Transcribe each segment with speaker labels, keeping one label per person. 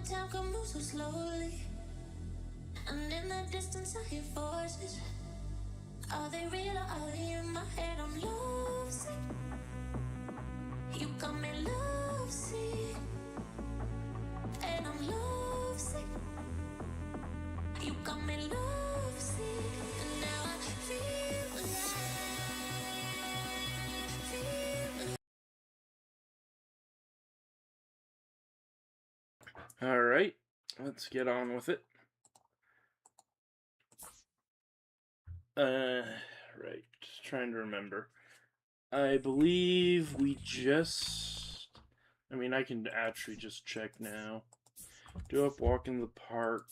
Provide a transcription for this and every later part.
Speaker 1: time can move so slowly, and in the distance I hear voices. Are they real or are they in my head? I'm lovesick. You got me lovesick, and I'm lovesick. You got me lovesick, and now I feel alive.
Speaker 2: Alright, let's get on with it. Right, just trying to remember. I believe we just... I mean, I can actually just check now. Do up, walk in the park.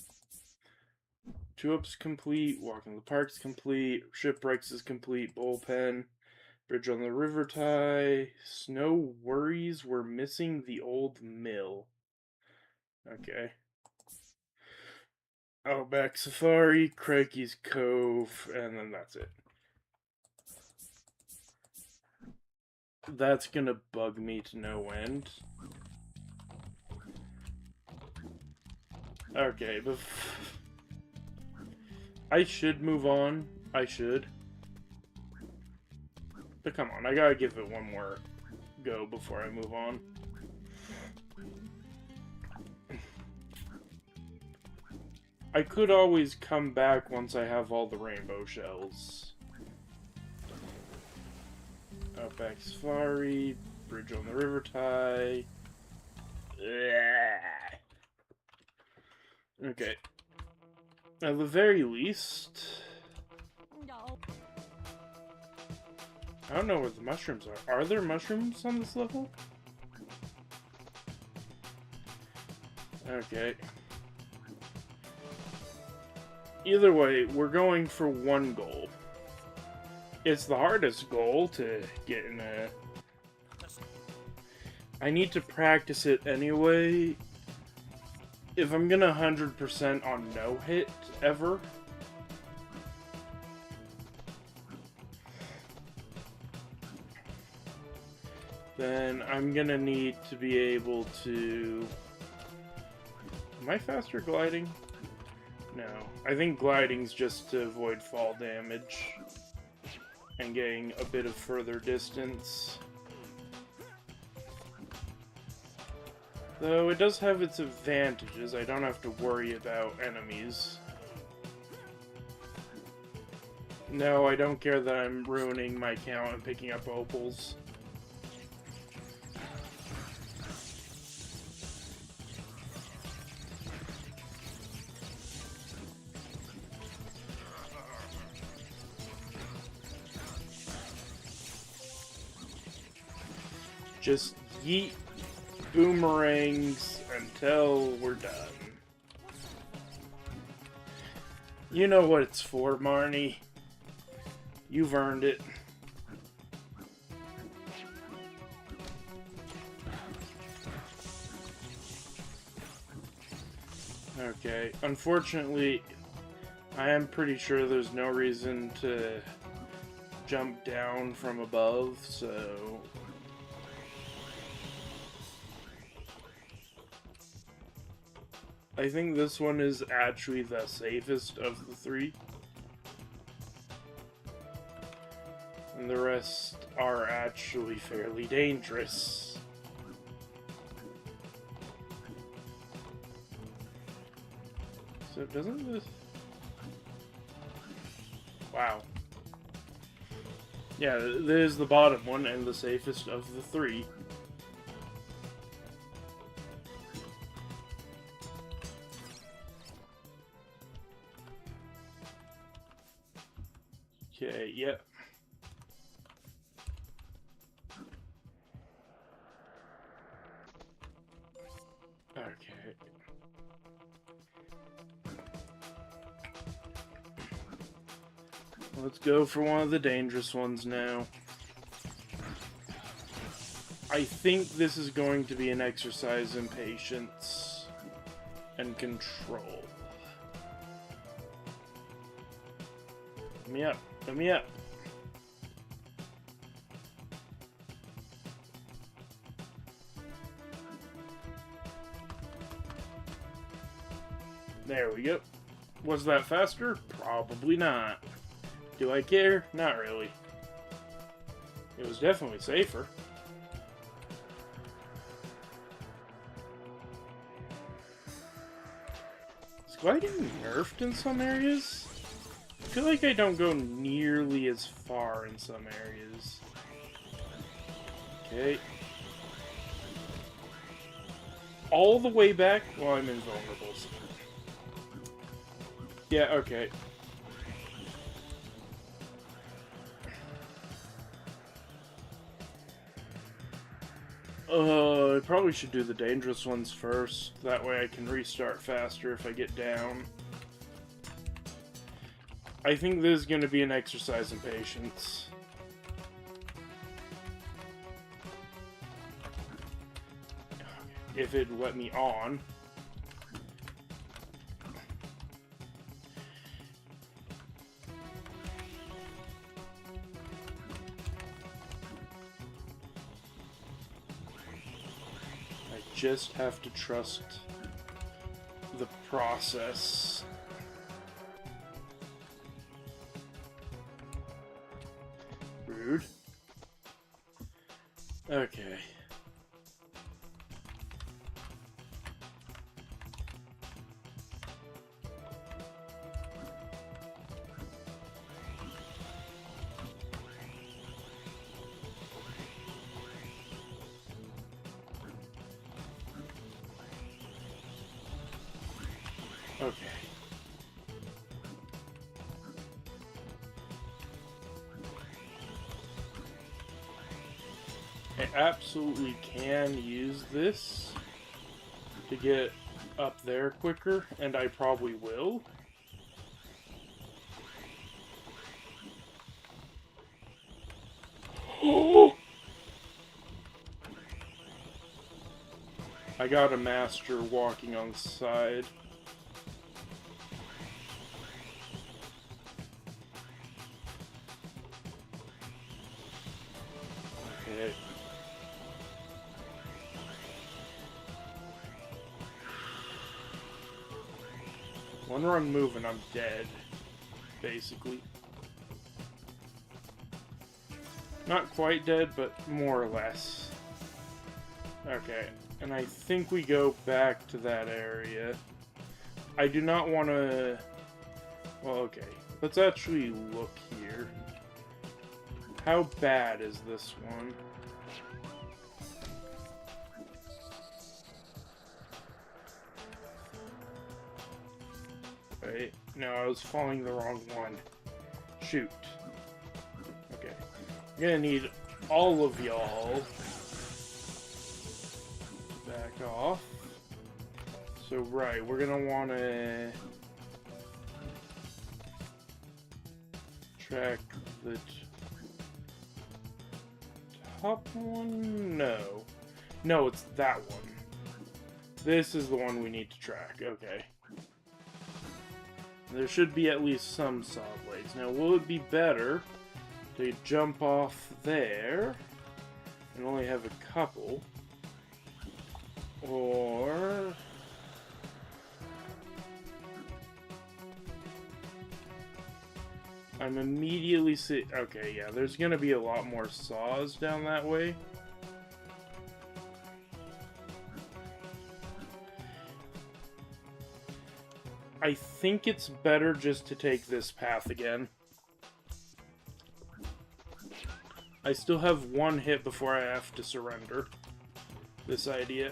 Speaker 2: 2-up's complete, walk in the park's complete, shipwrecks is complete, bullpen, bridge on the river tie, snow worries, we're missing the old mill. Okay. Outback Safari, Crikey's Cove, and then that's it. That's gonna bug me to no end. Okay, but I should move on. I should. But come on, I gotta give it one more go before I move on. I could always come back once I have all the rainbow shells. Outback Safari, bridge on the river tie. Okay. At the very least... I don't know where the mushrooms are. Are there mushrooms on this level? Okay. Either way, we're going for one goal. It's the hardest goal to get in a... I need to practice it anyway. If I'm gonna 100% on no hit ever, then I'm gonna need to be able to... Am I faster gliding? No. I think gliding's just to avoid fall damage and getting a bit of further distance. Though it does have its advantages, I don't have to worry about enemies. No, I don't care that I'm ruining my count and picking up opals. Just yeet boomerangs until we're done. You know what it's for, Marnie. You've earned it. Okay, unfortunately, I am pretty sure there's no reason to jump down from above, so... I think this one is actually the safest of the three. And the rest are actually fairly dangerous. So doesn't this... Wow. Yeah, there's the bottom one and the safest of the three. Okay, yep. Okay. Let's go for one of the dangerous ones now. I think this is going to be an exercise in patience and control. Let me up. Let me up. There we go. Was that faster? Probably not. Do I care? Not really. It was definitely safer. Is gliding nerfed in some areas? I feel like I don't go nearly as far in some areas. Okay. All the way back? Well, I'm invulnerable. So. Yeah, okay. I probably should do the dangerous ones first. That way I can restart faster if I get down. I think this is going to be an exercise in patience. If it let me on. Just have to trust the process. Rude. Okay. Okay. I absolutely can use this to get up there quicker, and I probably will. I got a master walking on the side. Okay. One run move and I'm dead, basically. Not quite dead, but more or less. Okay, and I think we go back to that area. I do not want to... Well, okay. Let's actually look here. How bad is this one? Wait, no, I was following the wrong one. Shoot. Okay. I'm gonna need all of y'all back off. So, right, we're gonna want to track the top one? No. No, it's that one. This is the one we need to track. Okay. There should be at least some saw blades. Now, will it be better to jump off there and only have a couple? Or... I'm immediately okay, yeah, there's gonna be a lot more saws down that way. I think it's better just to take this path again. I still have one hit before I have to surrender this idea.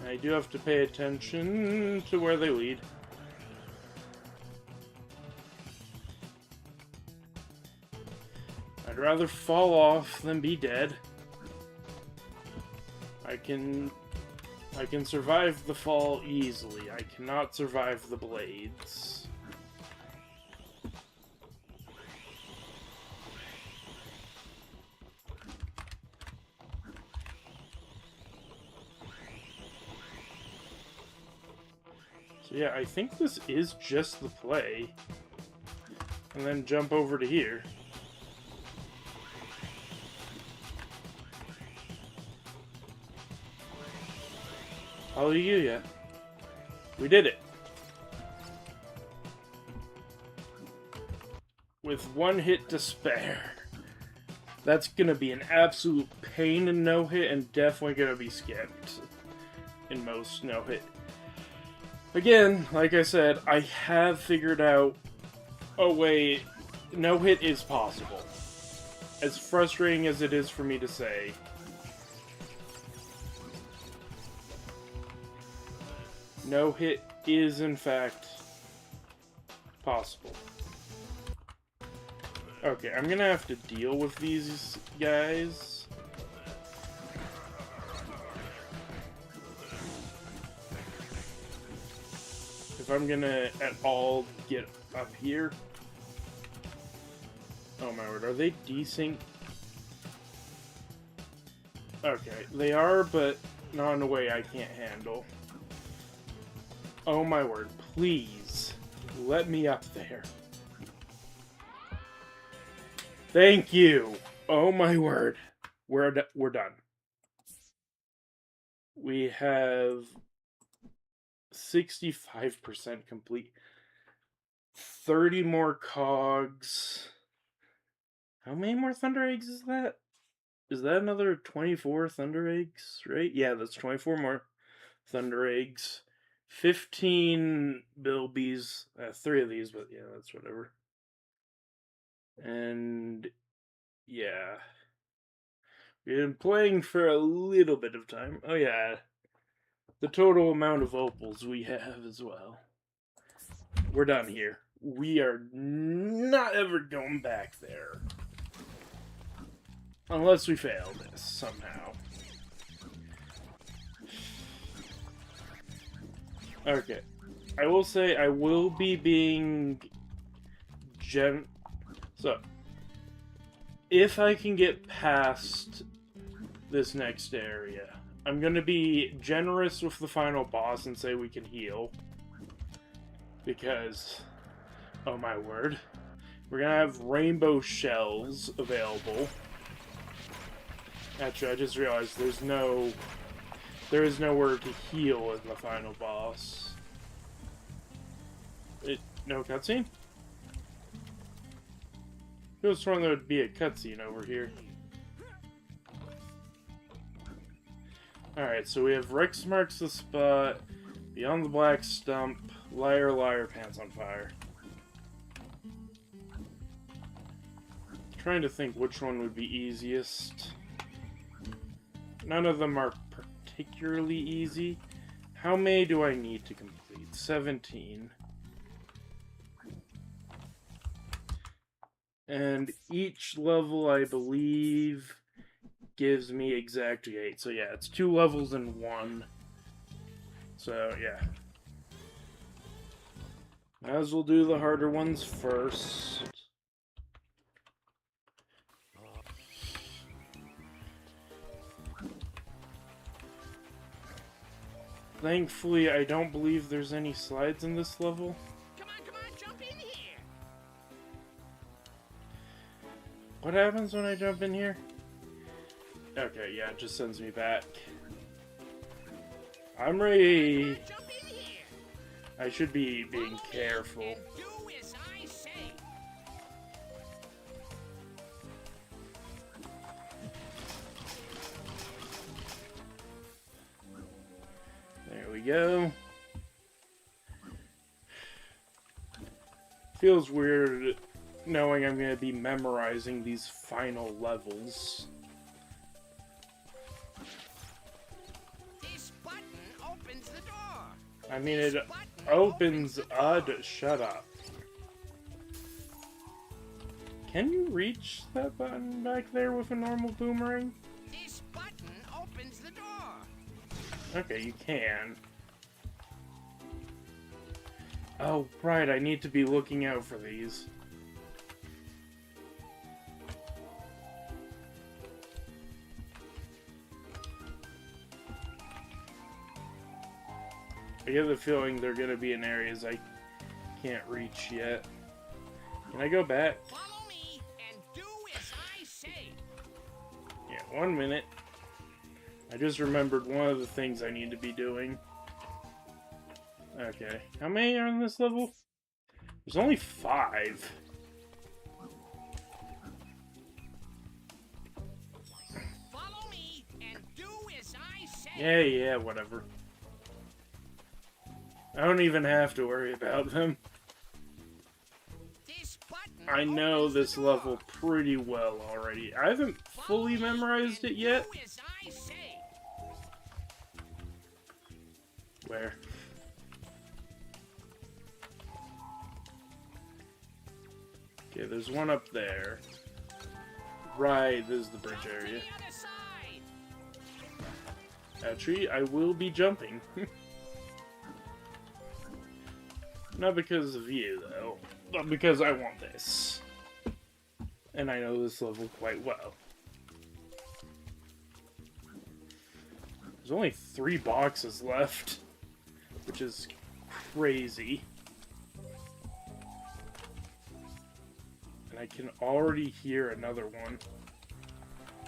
Speaker 2: I do have to pay attention to where they lead. I'd rather fall off than be dead. I can survive the fall easily. I cannot survive the blades. So yeah, I think this is just the play. And then jump over to here. Hallelujah. We did it. With one hit to spare. That's gonna be an absolute pain in no-hit and definitely gonna be skipped in most no-hit. Again, like I said, I have figured out a way no-hit is possible. As frustrating as it is for me to say. No-hit is, in fact, possible. Okay, I'm gonna have to deal with these guys. If I'm gonna at all get up here. Oh my word, are they desync? Okay, they are, but not in a way I can't handle. Oh my word, please, let me up there. Thank you! Oh my word. We're done. We have 65% complete. 30 more cogs. How many more Thunder Eggs is that? Is that another 24 Thunder Eggs, right? Yeah, that's 24 more Thunder Eggs. 15 Bilbies. 3 of these, but yeah, that's whatever. And yeah. We've been playing for a little bit of time. Oh yeah. The total amount of opals we have as well. We're done here. We are not ever going back there. Unless we fail this somehow. Okay. I will say I will be being So, if I can get past this next area, I'm going to be generous with the final boss and say we can heal. Because, oh my word, we're going to have rainbow shells available. Actually, I just realized there is nowhere to heal in the final boss. No cutscene? I was sworn there would be a cutscene over here. Alright, so we have Rex marks the spot, Beyond the Black Stump, Liar Liar Pants on Fire. Trying to think which one would be easiest. None of them are particularly easy. How many do I need to complete? 17. And each level, I believe, gives me exactly 8. So yeah, it's 2 levels in 1. So yeah. Might as well do the harder ones first. Thankfully, I don't believe there's any slides in this level.
Speaker 3: Come on, jump in here.
Speaker 2: What happens when I jump in here? Okay, yeah, it just sends me back. I'm ready.
Speaker 3: Jump in here.
Speaker 2: I should be being careful.
Speaker 3: And do as I say.
Speaker 2: There we go. Feels weird knowing I'm going to be memorizing these final levels.
Speaker 3: This button opens the door.
Speaker 2: I mean, it opens shut up. Can you reach that button back there with a normal boomerang?
Speaker 3: This button opens the door.
Speaker 2: Okay, you can. Oh, right, I need to be looking out for these. I get the feeling they're gonna be in areas I can't reach yet. Can I go back?
Speaker 3: Follow me and do as I say.
Speaker 2: Yeah, 1 minute. I just remembered one of the things I need to be doing. Okay. How many are on this level? There's only 5.
Speaker 3: Follow me and do as I say.
Speaker 2: Yeah, whatever. I don't even have to worry about them.
Speaker 3: This button
Speaker 2: I know
Speaker 3: opens the
Speaker 2: this
Speaker 3: door.
Speaker 2: level pretty well already. I haven't fully memorized it yet.
Speaker 3: Do as I say.
Speaker 2: Where? Okay, there's one up there. Right, this is the bridge
Speaker 3: Jump to
Speaker 2: area.
Speaker 3: the other side.
Speaker 2: Actually, I will be jumping. Not because of you, though, but because I want this. And I know this level quite well. There's only 3 boxes left, which is crazy. And I can already hear another one.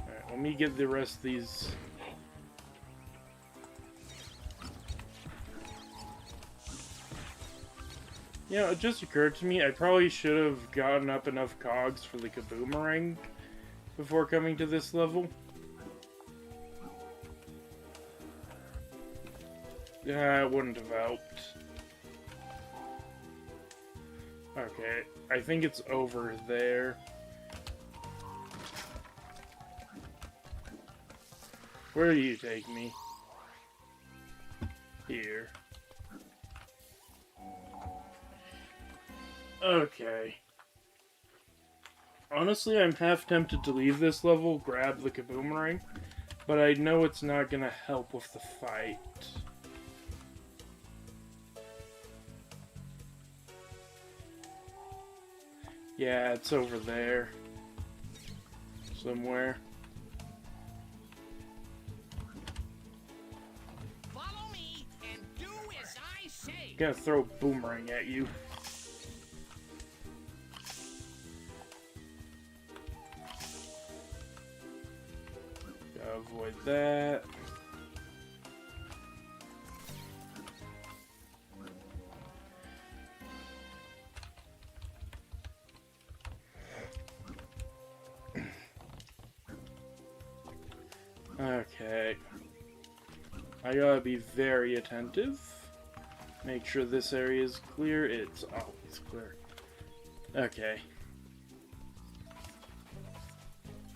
Speaker 2: Alright, let me get the rest of these. You know, it just occurred to me, I probably should have gotten up enough cogs for the kaboomerang before coming to this level. Yeah, it wouldn't have helped. Okay, I think it's over there. Where do you take me? Here. Okay. Honestly, I'm half tempted to leave this level, grab the kaboomerang, but I know it's not gonna help with the fight. Yeah, it's over there. Somewhere.
Speaker 3: Follow me and do as I say.
Speaker 2: I'm gonna throw a boomerang at you. Gotta avoid that. Okay. I gotta be very attentive. Make sure this area is clear. It's always clear. Okay.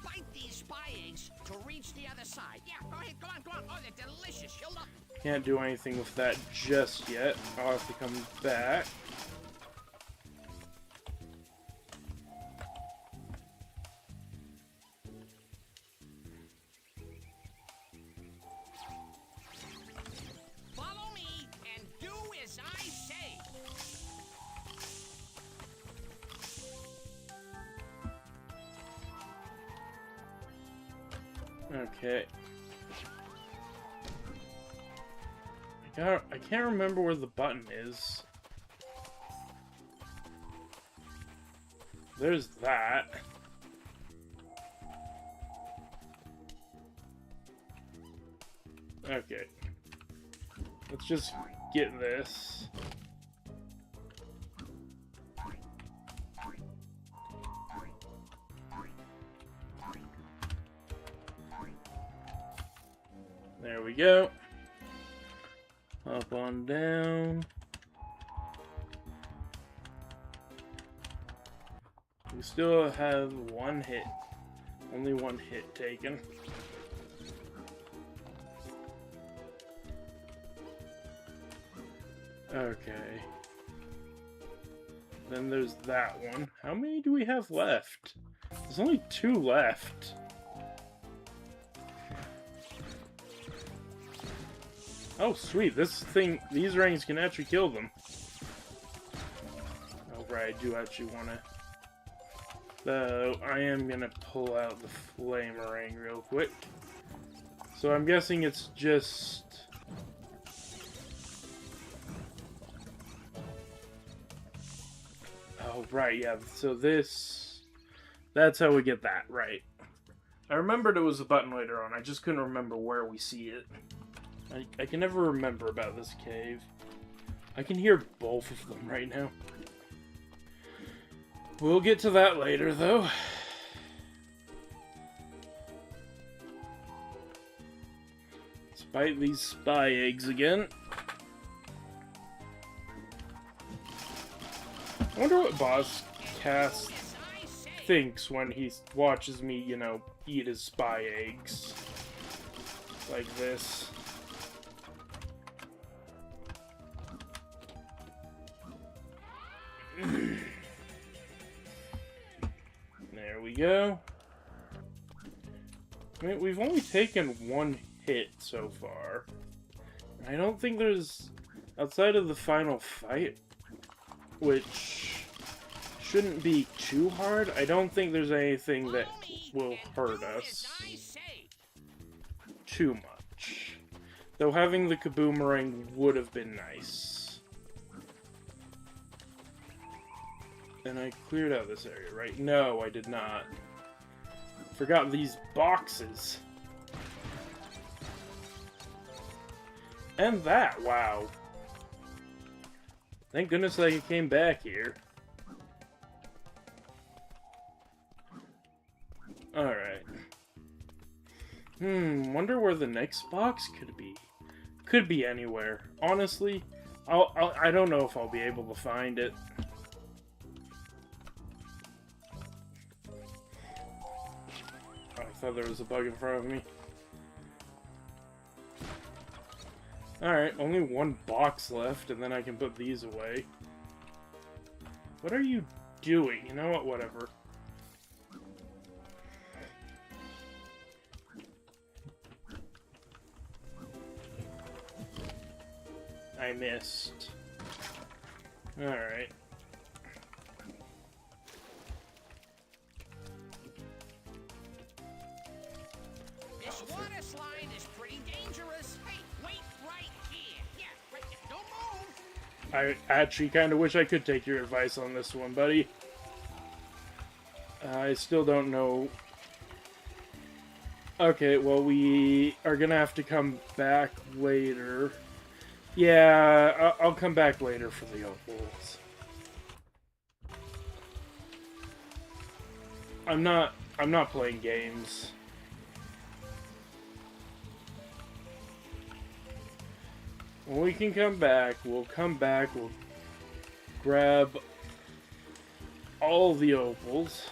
Speaker 3: Bite these spy eggs to reach the other side. Yeah, go ahead, go on. Oh, they're delicious. You'll love them.
Speaker 2: Can't do anything with that just yet. I'll have to come back.
Speaker 3: Follow me and do as I say.
Speaker 2: Okay. I can't remember where the button is. There's that. Okay. Let's just get this. There we go. Hop on down. We still have 1 hit. Only 1 hit taken. Okay. Then there's that one. How many do we have left? There's only 2 left. Oh, sweet. These rings can actually kill them. Oh, right. I do actually want to. Though, I am going to pull out the flamerang real quick. So I'm guessing it's just. Oh, right. Yeah. So this. That's how we get that, right. I remembered it was a button later on. I just couldn't remember where we see it. I can never remember about this cave. I can hear both of them right now. We'll get to that later, though. Let's bite these spy eggs again. I wonder what Boss Cass thinks when he watches me, you know, eat his spy eggs. Like this. There we go. I mean, we've only taken one hit so far. I don't think there's... Outside of the final fight, which shouldn't be too hard, I don't think there's anything that will hurt us too much. Though having the kaboomerang would have been nice. And I cleared out this area, right? No, I did not. Forgot these boxes. And that, wow. Thank goodness I came back here. Alright. Wonder where the next box could be. Could be anywhere. Honestly, I don't know if I'll be able to find it. Oh, I thought there was a bug in front of me. Alright, only one box left, and then I can put these away. What are you doing? You know what? Whatever. I missed. Alright.
Speaker 3: This water slide is pretty dangerous. Hey, wait right here. Yeah, right there. Don't move.
Speaker 2: I actually kind of wish I could take your advice on this one, buddy. I still don't know. Okay, well, we are gonna have to come back later. Yeah, I'll come back later for the opals. I'm not playing games. When we can come back, we'll grab all the opals.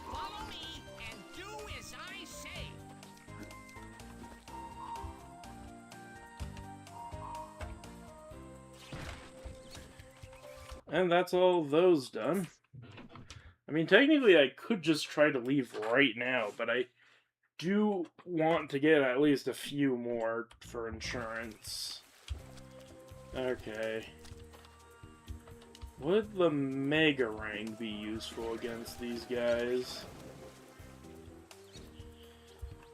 Speaker 3: Follow me and do as I say.
Speaker 2: And that's all those done. I mean, technically I could just try to leave right now, but I do want to get at least a few more for insurance. Okay. Would the Mega Ring be useful against these guys?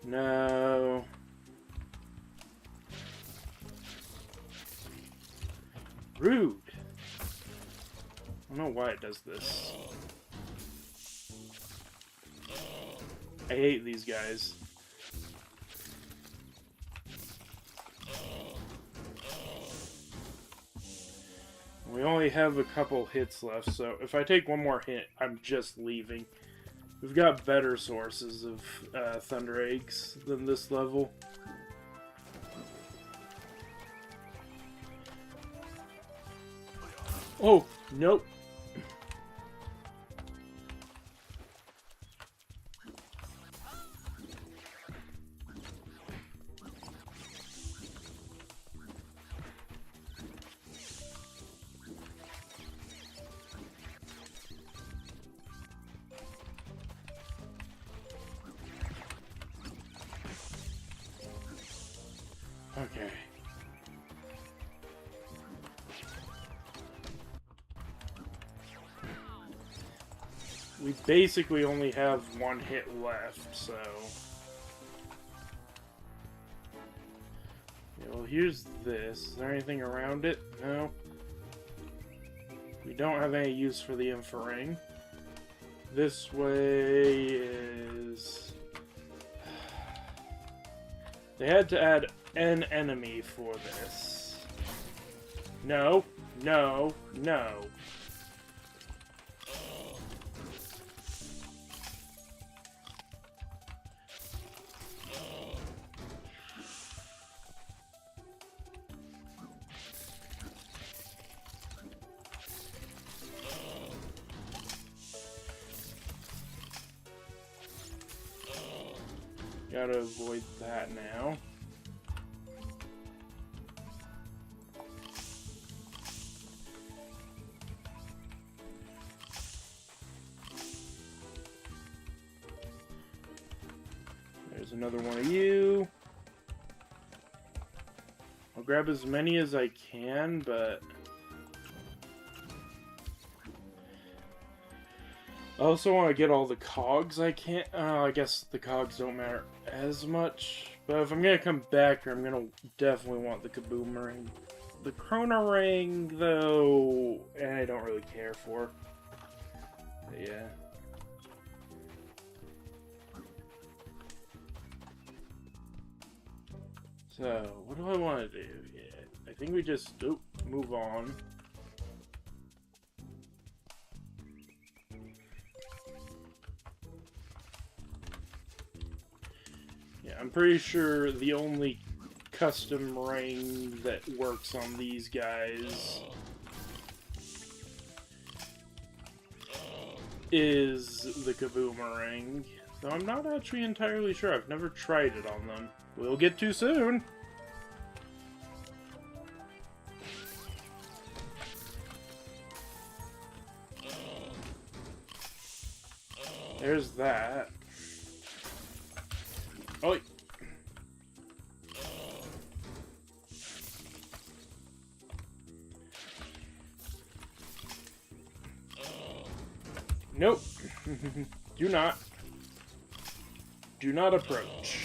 Speaker 2: No. Rude. I don't know why it does this. I hate these guys. We only have a couple hits left, so if I take one more hit, I'm just leaving. We've got better sources of Thunder Eggs than this level. Oh, nope. Okay. We basically only have one hit left, so... Yeah, well, here's this. Is there anything around it? No? We don't have any use for the infra ring. This way is... They had to add an enemy for this. No, no, no. Gotta avoid that now. There's another one of you. I'll grab as many as I can, but... I also want to get all the cogs I can't... I guess the cogs don't matter as much. But if I'm going to come back here, I'm going to definitely want the Kaboom ring. The Chrono ring, though, I don't really care for. But yeah. So, what do I want to do? Yeah, I think we just move on. Yeah, I'm pretty sure the only custom ring that works on these guys is the Kaboom ring. Though I'm not actually entirely sure. I've never tried it on them. We'll get to soon. There's that. Oh. Nope. Do not. Do not approach.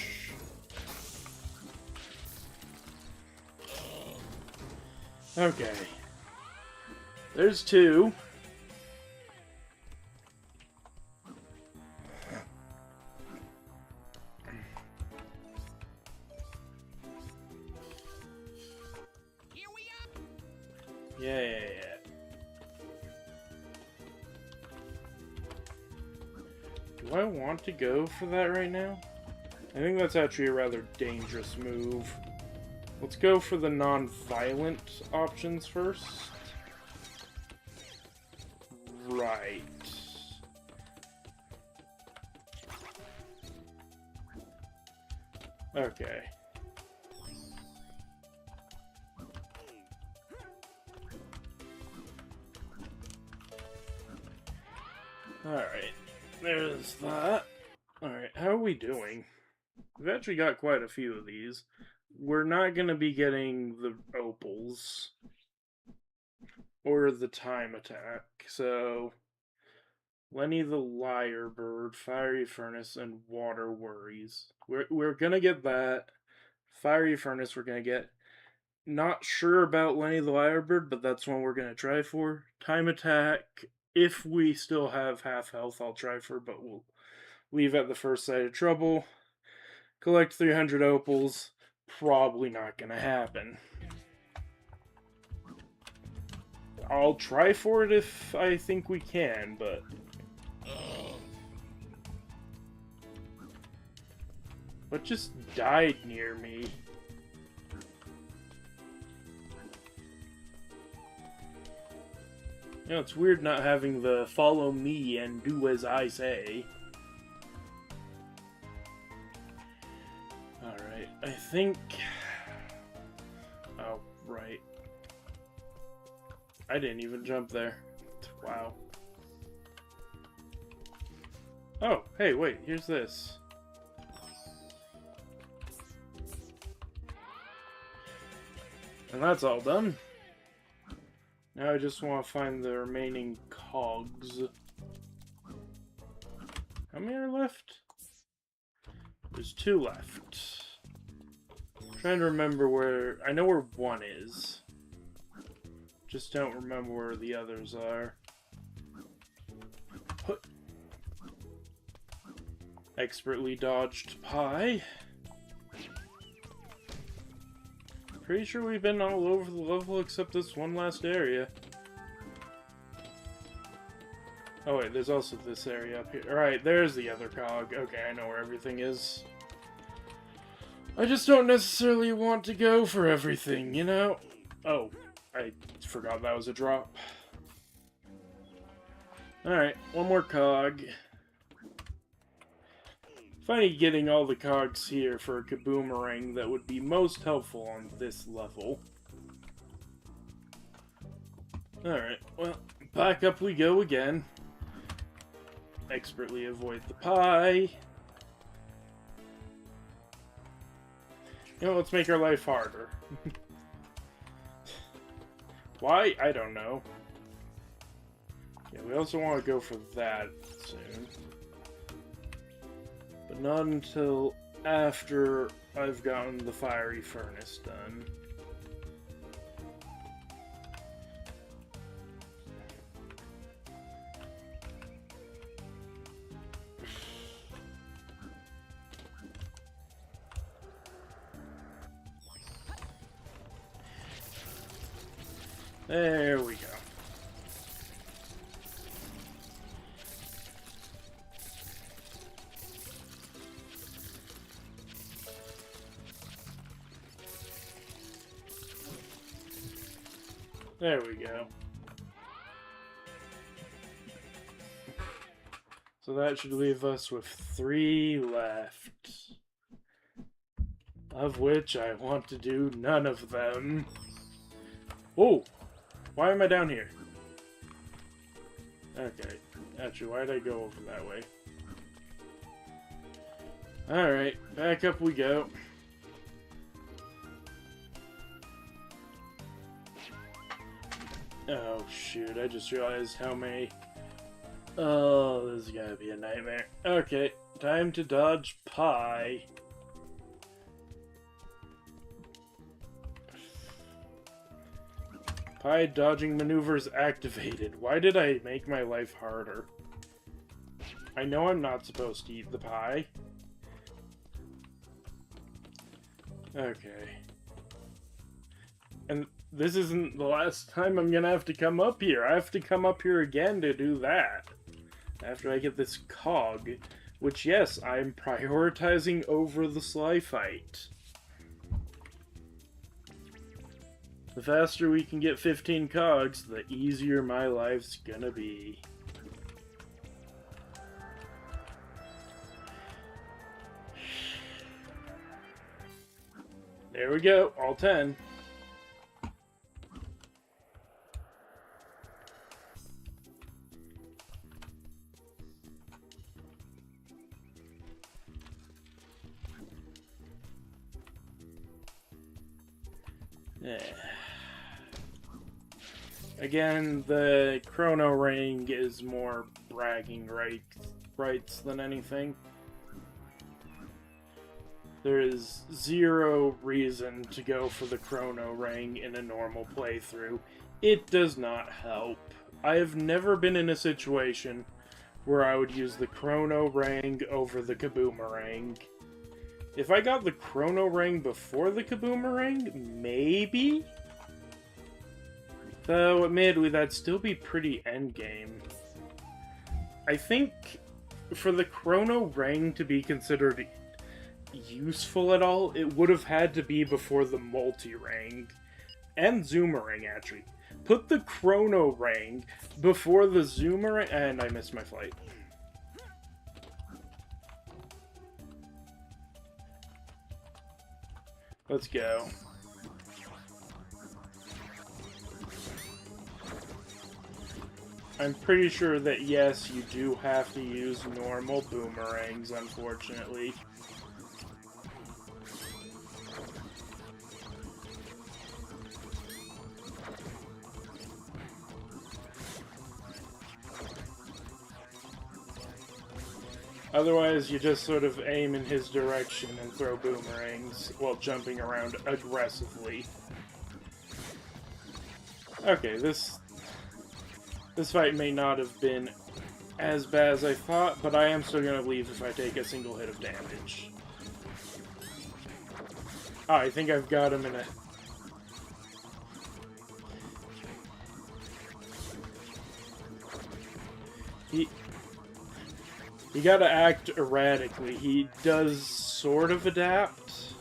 Speaker 2: Okay. There's two.
Speaker 3: Here we up.
Speaker 2: Yeah. Do I want to go for that right now? I think that's actually a rather dangerous move. Let's go for the non-violent options first. Right. Okay. Alright. There's that. Alright, how are we doing? We've actually got quite a few of these. We're not going to be getting the opals or the time attack, so Lenny the Lyrebird, Fiery Furnace, and Water Worries. We're going to get that. Fiery Furnace we're going to get. Not sure about Lenny the Lyrebird, but that's one we're going to try for. Time attack, if we still have half health, I'll try for, but we'll leave at the first sight of trouble. Collect 300 opals. Probably not gonna happen. I'll try for it if I think we can, but... What just died near me? You know, it's weird not having the follow me and do as I say. Alright, I think... Oh, right. I didn't even jump there. Wow. Oh, hey, wait, here's this. And that's all done. Now I just want to find the remaining cogs. How many are left? There's 2 left. I'm trying to remember where... I know where 1 is. Just don't remember where the others are. Expertly dodged pie. Pretty sure we've been all over the level except this one last area. Oh wait, there's also this area up here. Alright, there's the other cog. Okay, I know where everything is. I just don't necessarily want to go for everything, you know? Oh, I forgot that was a drop. Alright, one more cog. Finally getting all the cogs here for a kaboomerang that would be most helpful on this level. Alright, well, back up we go again. Expertly avoid the pie. You know, let's make our life harder. Why? I don't know. Yeah, we also want to go for that soon. But not until after I've gotten the fiery furnace done. There we go. There we go. So that should leave us with 3 left. Of which I want to do none of them. Oh! Why am I down here? Okay. Actually, why did I go over that way? Alright, back up we go. Oh, shoot. I just realized how many... Oh, this is gonna be a nightmare. Okay, time to dodge pie. Pie dodging maneuvers activated. Why did I make my life harder? I know I'm not supposed to eat the pie. Okay. And this isn't the last time I'm gonna have to come up here. I have to come up here again to do that. After I get this cog. Which, yes, I'm prioritizing over the Sly fight. The faster we can get 15 cogs, the easier my life's gonna be. There we go, all 10. Yeah. Again, the Chrono Ring is more bragging rights than anything. There is 0 reason to go for the Chrono Ring in a normal playthrough. It does not help. I have never been in a situation where I would use the Chrono Ring over the Kaboomerang. If I got the Chrono Ring before the Kaboomerang, maybe? Though, admittedly, that'd still be pretty endgame. I think for the Chrono Ring to be considered useful at all, it would have had to be before the Multi-Ring. And Zoomerang, actually. Put the Chrono Ring before the Zoomerang... And I missed my flight. Let's go. I'm pretty sure that, yes, you do have to use normal boomerangs, unfortunately. Otherwise, you just sort of aim in his direction and throw boomerangs while jumping around aggressively. Okay, this fight may not have been as bad as I thought, but I am still gonna leave if I take a single hit of damage. Oh, I think I've got him in a... You gotta act erratically. He does sort of adapt.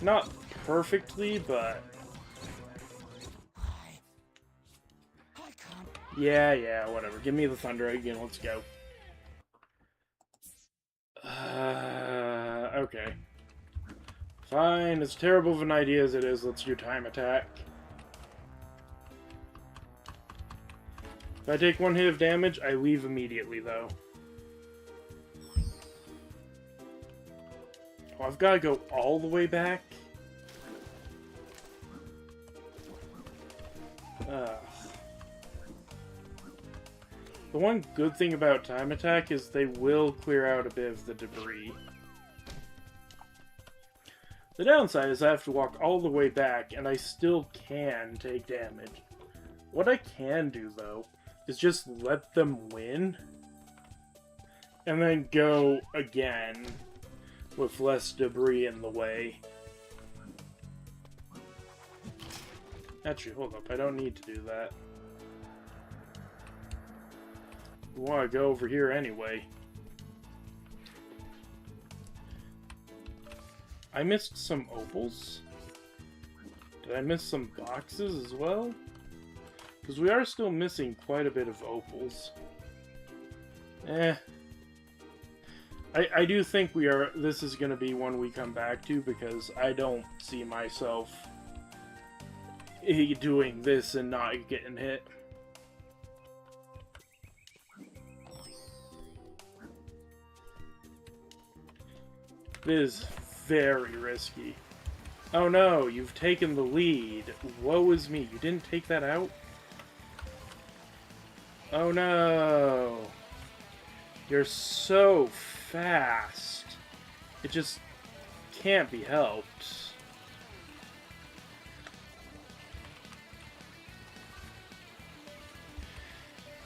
Speaker 2: Not perfectly, but... Yeah, whatever. Give me the Thunder again. Let's go. Okay. Fine. As terrible of an idea as it is, let's do Time Attack. If I take one hit of damage, I leave immediately, though. Oh, I've got to go all the way back? The one good thing about Time Attack is they will clear out a bit of the debris. The downside is I have to walk all the way back, and I still can take damage. What I can do, though, is just let them win, and then go again with less debris in the way. Actually, hold up, I don't need to do that. We want to go over here anyway. I missed some opals? Did I miss some boxes as well? Because we are still missing quite a bit of opals. I do think this is going to be one we come back to, because I don't see myself doing this and not getting hit. It is very risky. Oh no, you've taken the lead. Woe is me, you didn't take that out? Oh no! You're so fast. It just can't be helped.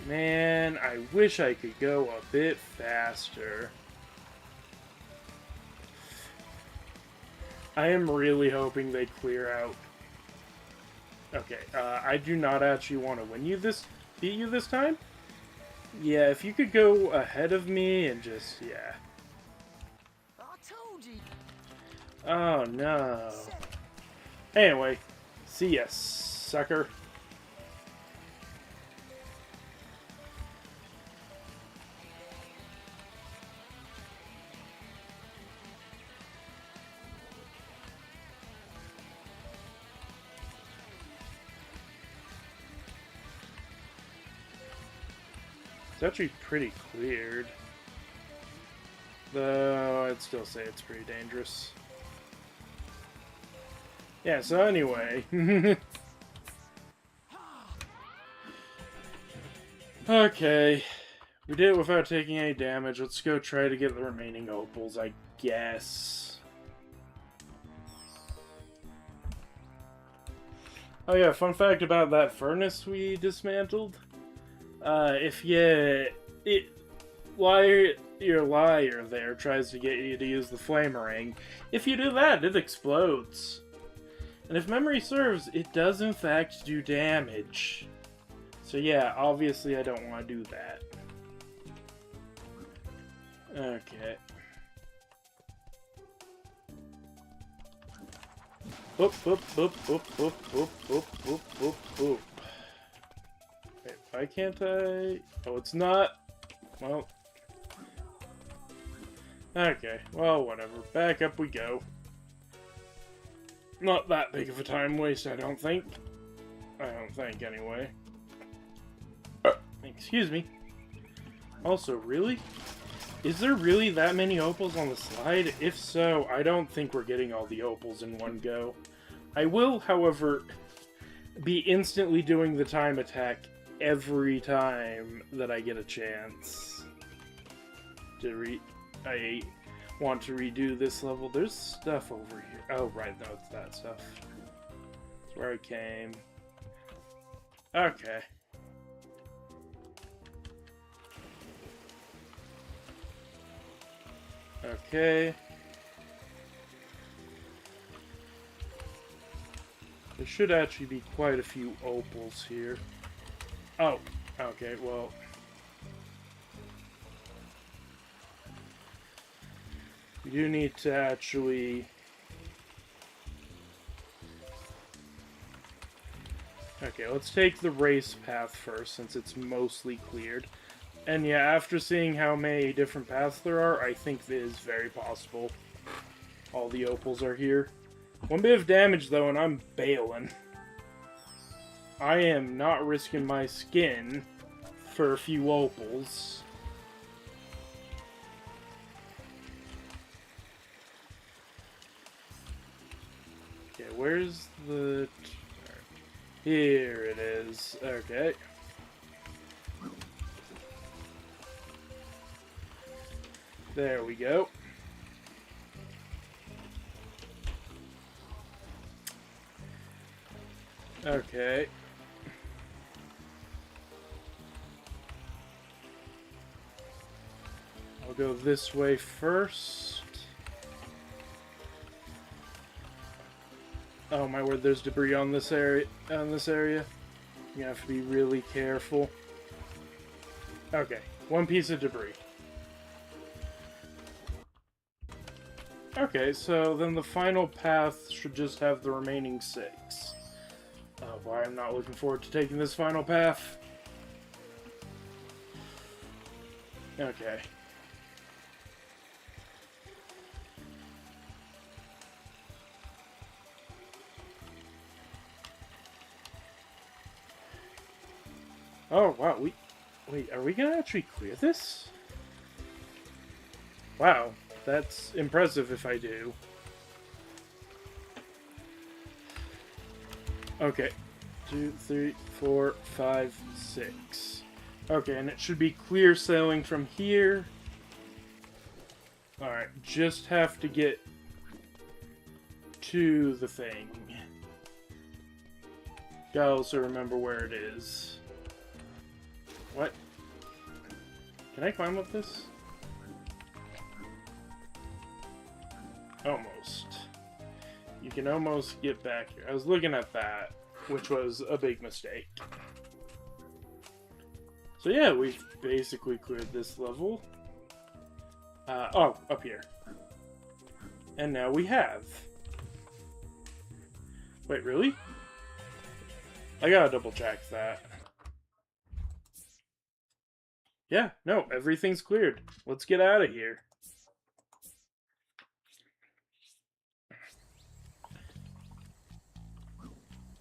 Speaker 2: Man, I wish I could go a bit faster. I am really hoping they clear out. Okay, I do not actually want to beat you this time. Yeah, if you could go ahead of me and just, yeah.
Speaker 3: I told you.
Speaker 2: Oh no. Anyway, see ya, sucker. It's actually pretty cleared. Though, I'd still say it's pretty dangerous. Yeah, so anyway. Okay. We did it without taking any damage. Let's go try to get the remaining opals, I guess. Oh yeah, fun fact about that furnace we dismantled. While your liar there tries to get you to use the flamerang, if you do that, it explodes. And if memory serves, it does in fact do damage. So yeah, obviously I don't want to do that. Okay. Boop, boop, boop, boop, boop, boop, boop, boop, boop, boop. Wait, why can't I? Oh, it's not. Well. Okay, well, whatever. Back up we go. Not that big of a time waste, I don't think. Anyway. Excuse me. Also, really? Is there really that many opals on the slide? If so, I don't think we're getting all the opals in one go. I will, however, be instantly doing the time attack every time that I get a chance. I want to redo this level. There's stuff over here. Oh, right, no, it's that stuff. That's where I came. Okay. Okay. There should actually be quite a few opals here. Oh, okay, well. We do need to actually... Okay, let's take the race path first, since it's mostly cleared. And yeah, after seeing how many different paths there are, I think it is very possible all the opals are here. One bit of damage, though, and I'm bailing. I am not risking my skin for a few opals. Okay, where's the... Here it is. Okay. There we go. Okay. I'll go this way first. Oh my word, there's debris on this area. You have to be really careful. Okay, one piece of debris. Okay, so then the final path should just have the remaining 6. Oh boy, I'm not looking forward to taking this final path. Okay. Oh, wow, wait, are we gonna actually clear this? Wow, that's impressive if I do. Okay, 2, 3, 4, 5, 6. Okay, and it should be clear sailing from here. Alright, just have to get to the thing. Gotta also remember where it is. What? Can I climb up this? Almost. You can almost get back here. I was looking at that, which was a big mistake. So yeah, we've basically cleared this level. Oh, up here. And now we have. Wait, really? I gotta double check that. Yeah, no, everything's cleared. Let's get out of here.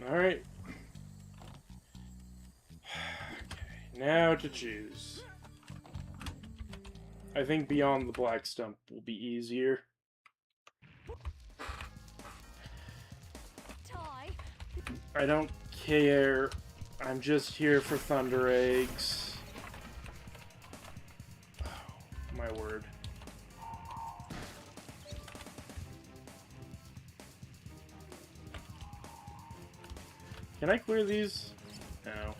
Speaker 2: Alright. Okay, now to choose. I think beyond the black stump will be easier. I don't care. I'm just here for Thunder Eggs. My word. Can I clear these? No.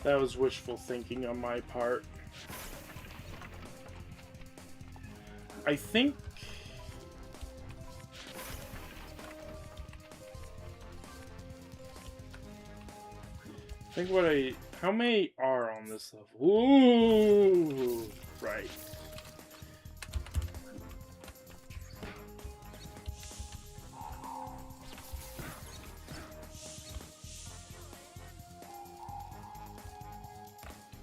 Speaker 2: That was wishful thinking on my part. I think... How many are on this level? Ooh! Right.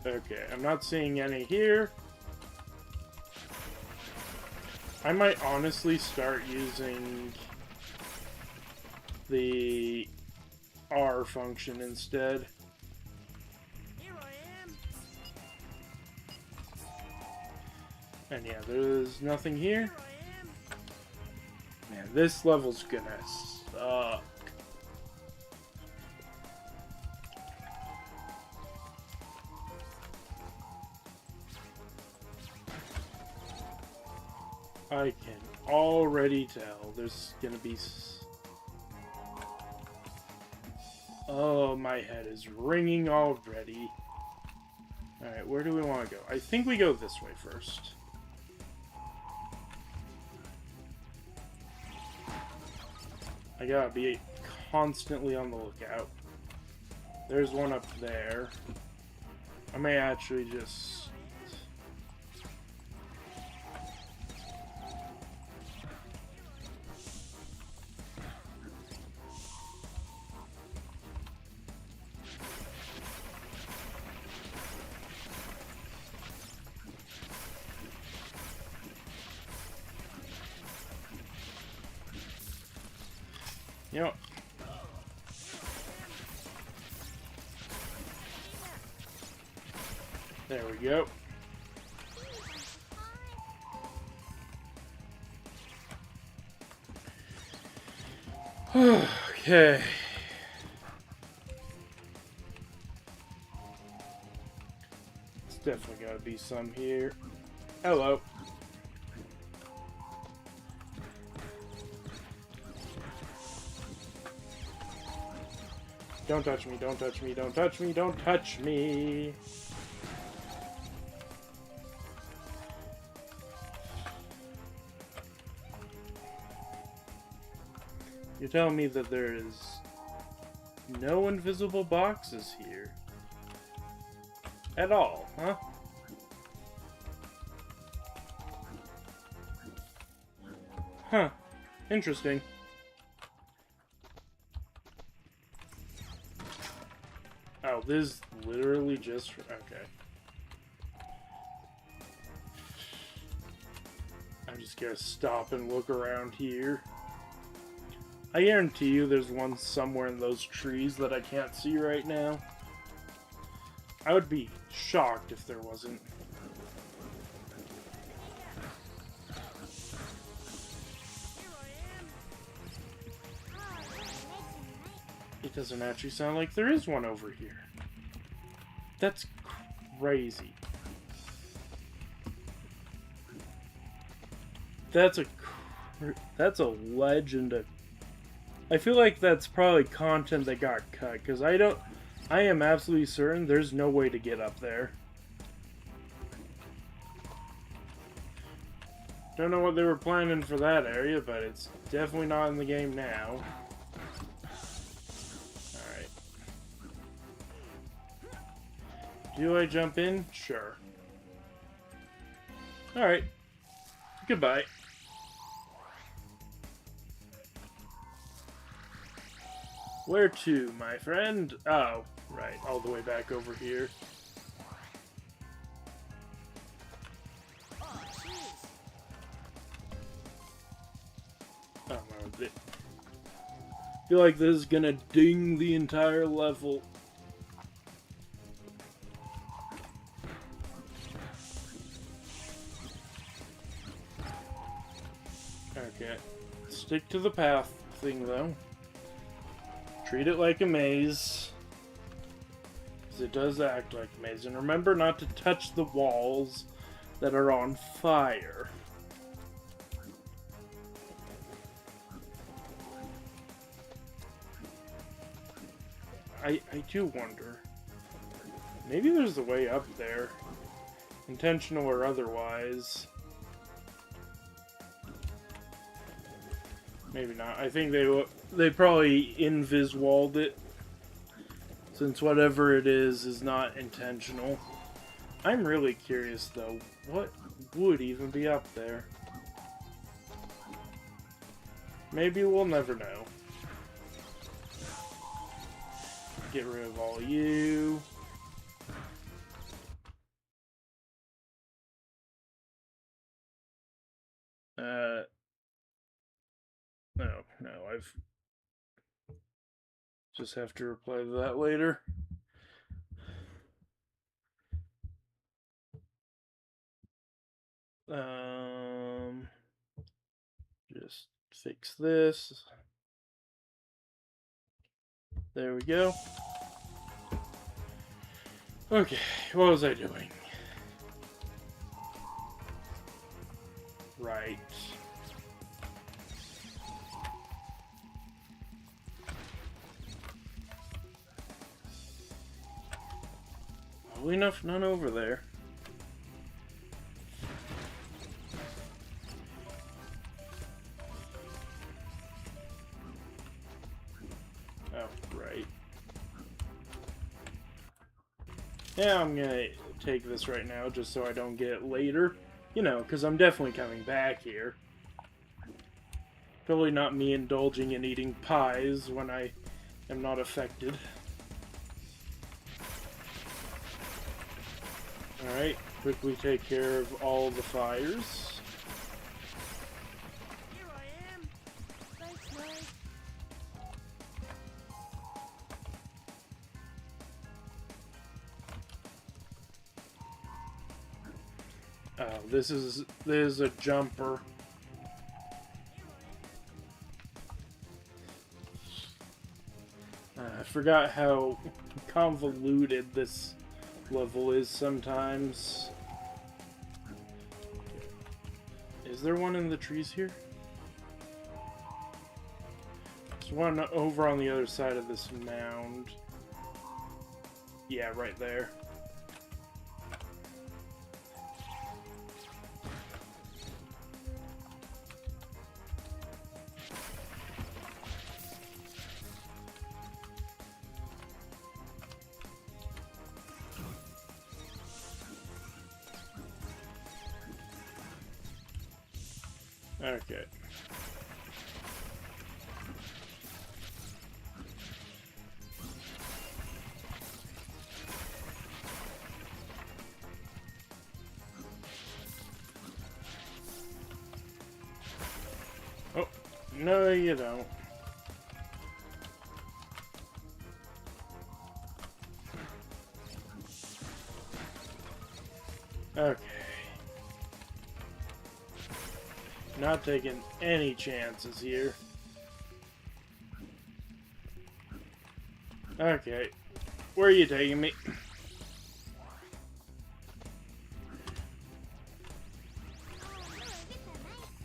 Speaker 2: Okay, I'm not seeing any here. I might honestly start using the R function instead.
Speaker 3: Here I am.
Speaker 2: And yeah, there's nothing here.
Speaker 3: Here I am.
Speaker 2: Man, this level's gonna suck. I can already tell there's gonna be... Oh, my head is ringing already. Alright, where do we want to go? I think we go this way first. I gotta be constantly on the lookout. There's one up there. I may actually just... You know... There we go. Okay. It's definitely gotta be some here. Hello. Don't touch me, don't touch me, don't touch me, don't touch me. You're telling me that there is no invisible boxes here? At all, huh? Huh. Interesting. Oh, this is literally just... Okay. I'm just gonna stop and look around here. I guarantee you there's one somewhere in those trees that I can't see right now. I would be shocked if there wasn't. It doesn't actually sound like there is one over here. That's crazy. That's a legend. I feel like that's probably content that got cut, because I am absolutely certain there's no way to get up there. Don't know what they were planning for that area, but it's definitely not in the game now. Alright. Do I jump in? Sure. Alright. Goodbye. Where to, my friend? Oh, right, all the way back over here. Oh, no, I feel like this is gonna ding the entire level. Okay, stick to the path thing, though. Treat it like a maze, because it does act like a maze. And remember not to touch the walls that are on fire. I do wonder. Maybe there's a way up there. Intentional or otherwise. Maybe not. I think they probably invis-walled it, since whatever it is not intentional. I'm really curious though, what would even be up there? Maybe we'll never know. Get rid of all you. No, I've just have to reply to that later. Just fix this. There we go. Okay, what was I doing? Right. Oddly enough, none over there. Oh, right. Yeah, I'm gonna take this right now just so I don't get it later. You know, because I'm definitely coming back here. Probably not me indulging in eating pies when I am not affected. Alright, quickly take care of all the fires.
Speaker 3: Here I am. Thanks, Mike.
Speaker 2: Oh, this is a jumper. I forgot how convoluted this level is sometimes. Is there one in the trees here? There's one over on the other side of this mound. Yeah, right there. Okay. Oh, no you don't. Okay. Not taking any chances here. Okay. Where are you taking me?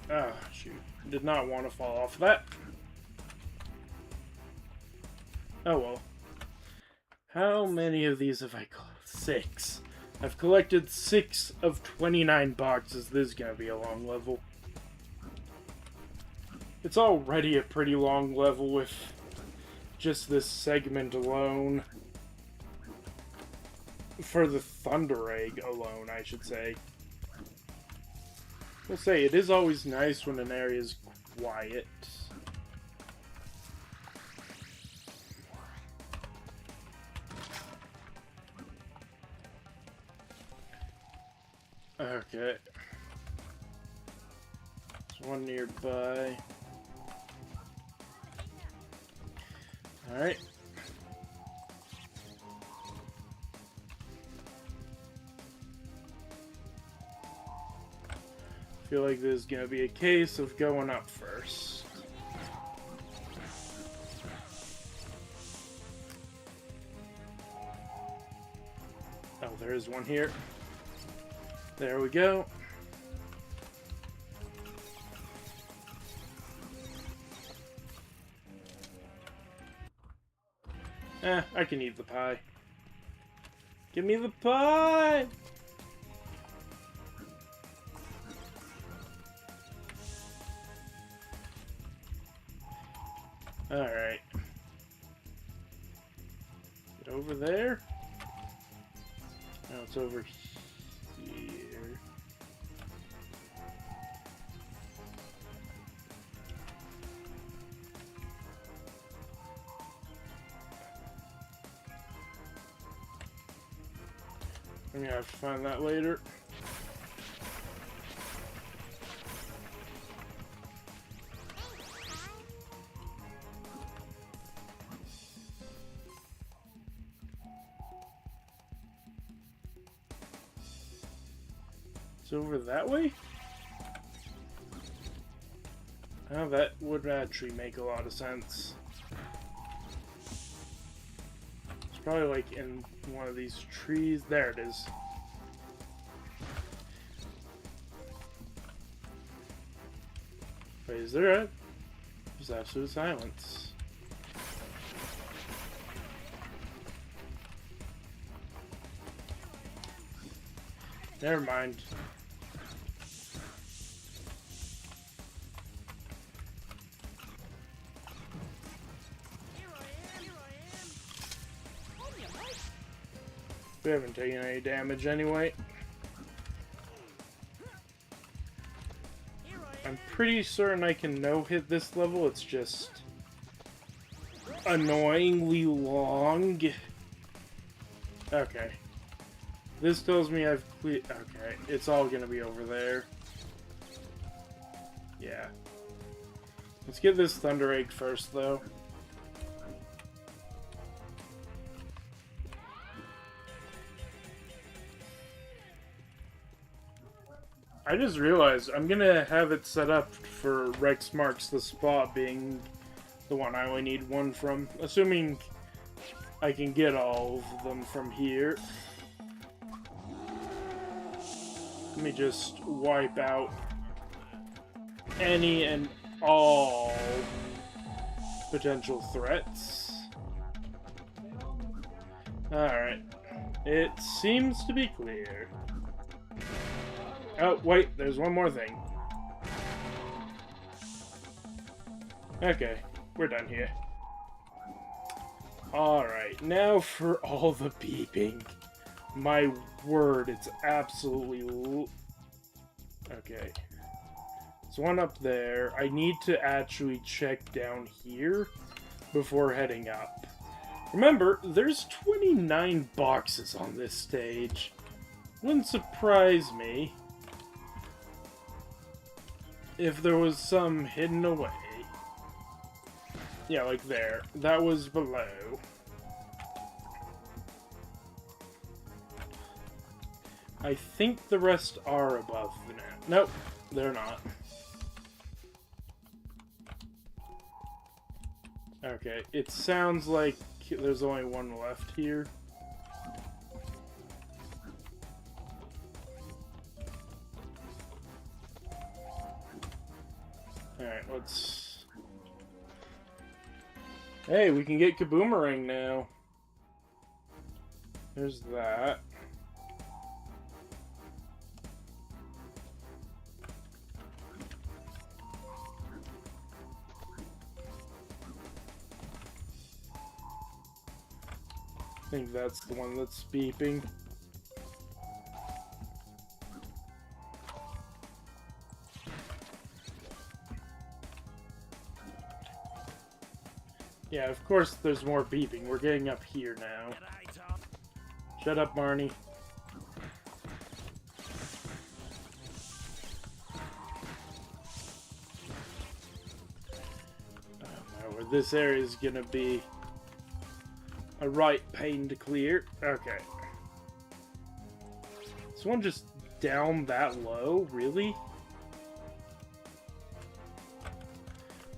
Speaker 2: Ah, shoot. Did not want to fall off that. Oh well. How many of these have I collected? 6. I've collected 6 of 29 boxes. This is gonna be a long level. It's already a pretty long level with just this segment alone. For the Thunder Egg alone, I should say. We'll say, it is always nice when an area is quiet. Okay. There's one nearby. Alright. Feel like this is gonna be a case of going up first. Oh, there is one here. There we go. I can eat the pie. Give me the pie! Alright. Get over there. Now it's over here. I'm gonna have to find that later. It's over that way? Oh, that would actually make a lot of sense. It's probably like in one of these trees. There it is. Wait, is there a... There's absolute silence. Never mind. We haven't taken any damage anyway. I'm pretty certain I can no-hit this level, it's just annoyingly long. Okay. This tells me I've okay, it's all gonna be over there. Yeah. Let's get this Thunder Egg first, though. I just realized I'm gonna have it set up for Rex Marks the Spot being the one I only need one from, assuming I can get all of them from here. Let me just wipe out any and all potential threats. Alright. It seems to be clear. Oh, wait, there's one more thing. Okay, we're done here. Alright, now for all the beeping. My word, it's absolutely... Okay. There's one up there. I need to actually check down here before heading up. Remember, there's 29 boxes on this stage. Wouldn't surprise me if there was some hidden away. Yeah, like there. That was below. I think the rest are above the net. Nope, they're not. Okay, it sounds like there's only one left here. Alright, let's... Hey, we can get Kaboomerang now. There's that. I think that's the one that's beeping. Yeah, of course there's more beeping. We're getting up here now. Shut up, Marnie. Oh, my, this area is gonna be a right pain to clear. Okay. Is one just down that low? Really?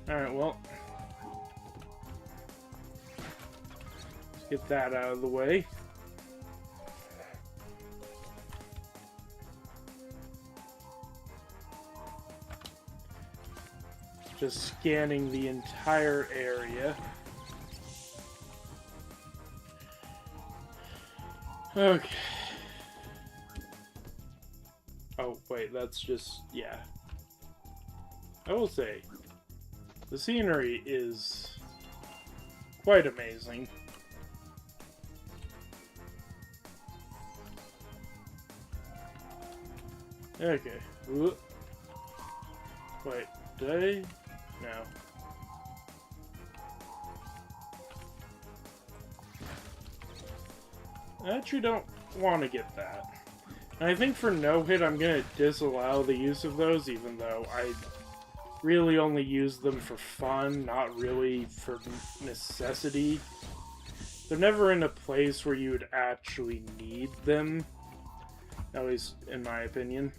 Speaker 2: Alright, well. Let's get that out of the way. Just scanning the entire area. Okay. Oh, wait, that's just... yeah. I will say, the scenery is quite amazing. Okay. Wait, did I? No. I actually don't want to get that. And I think for no-hit, I'm going to disallow the use of those, even though I really only use them for fun, not really for necessity. They're never in a place where you would actually need them, at least in my opinion.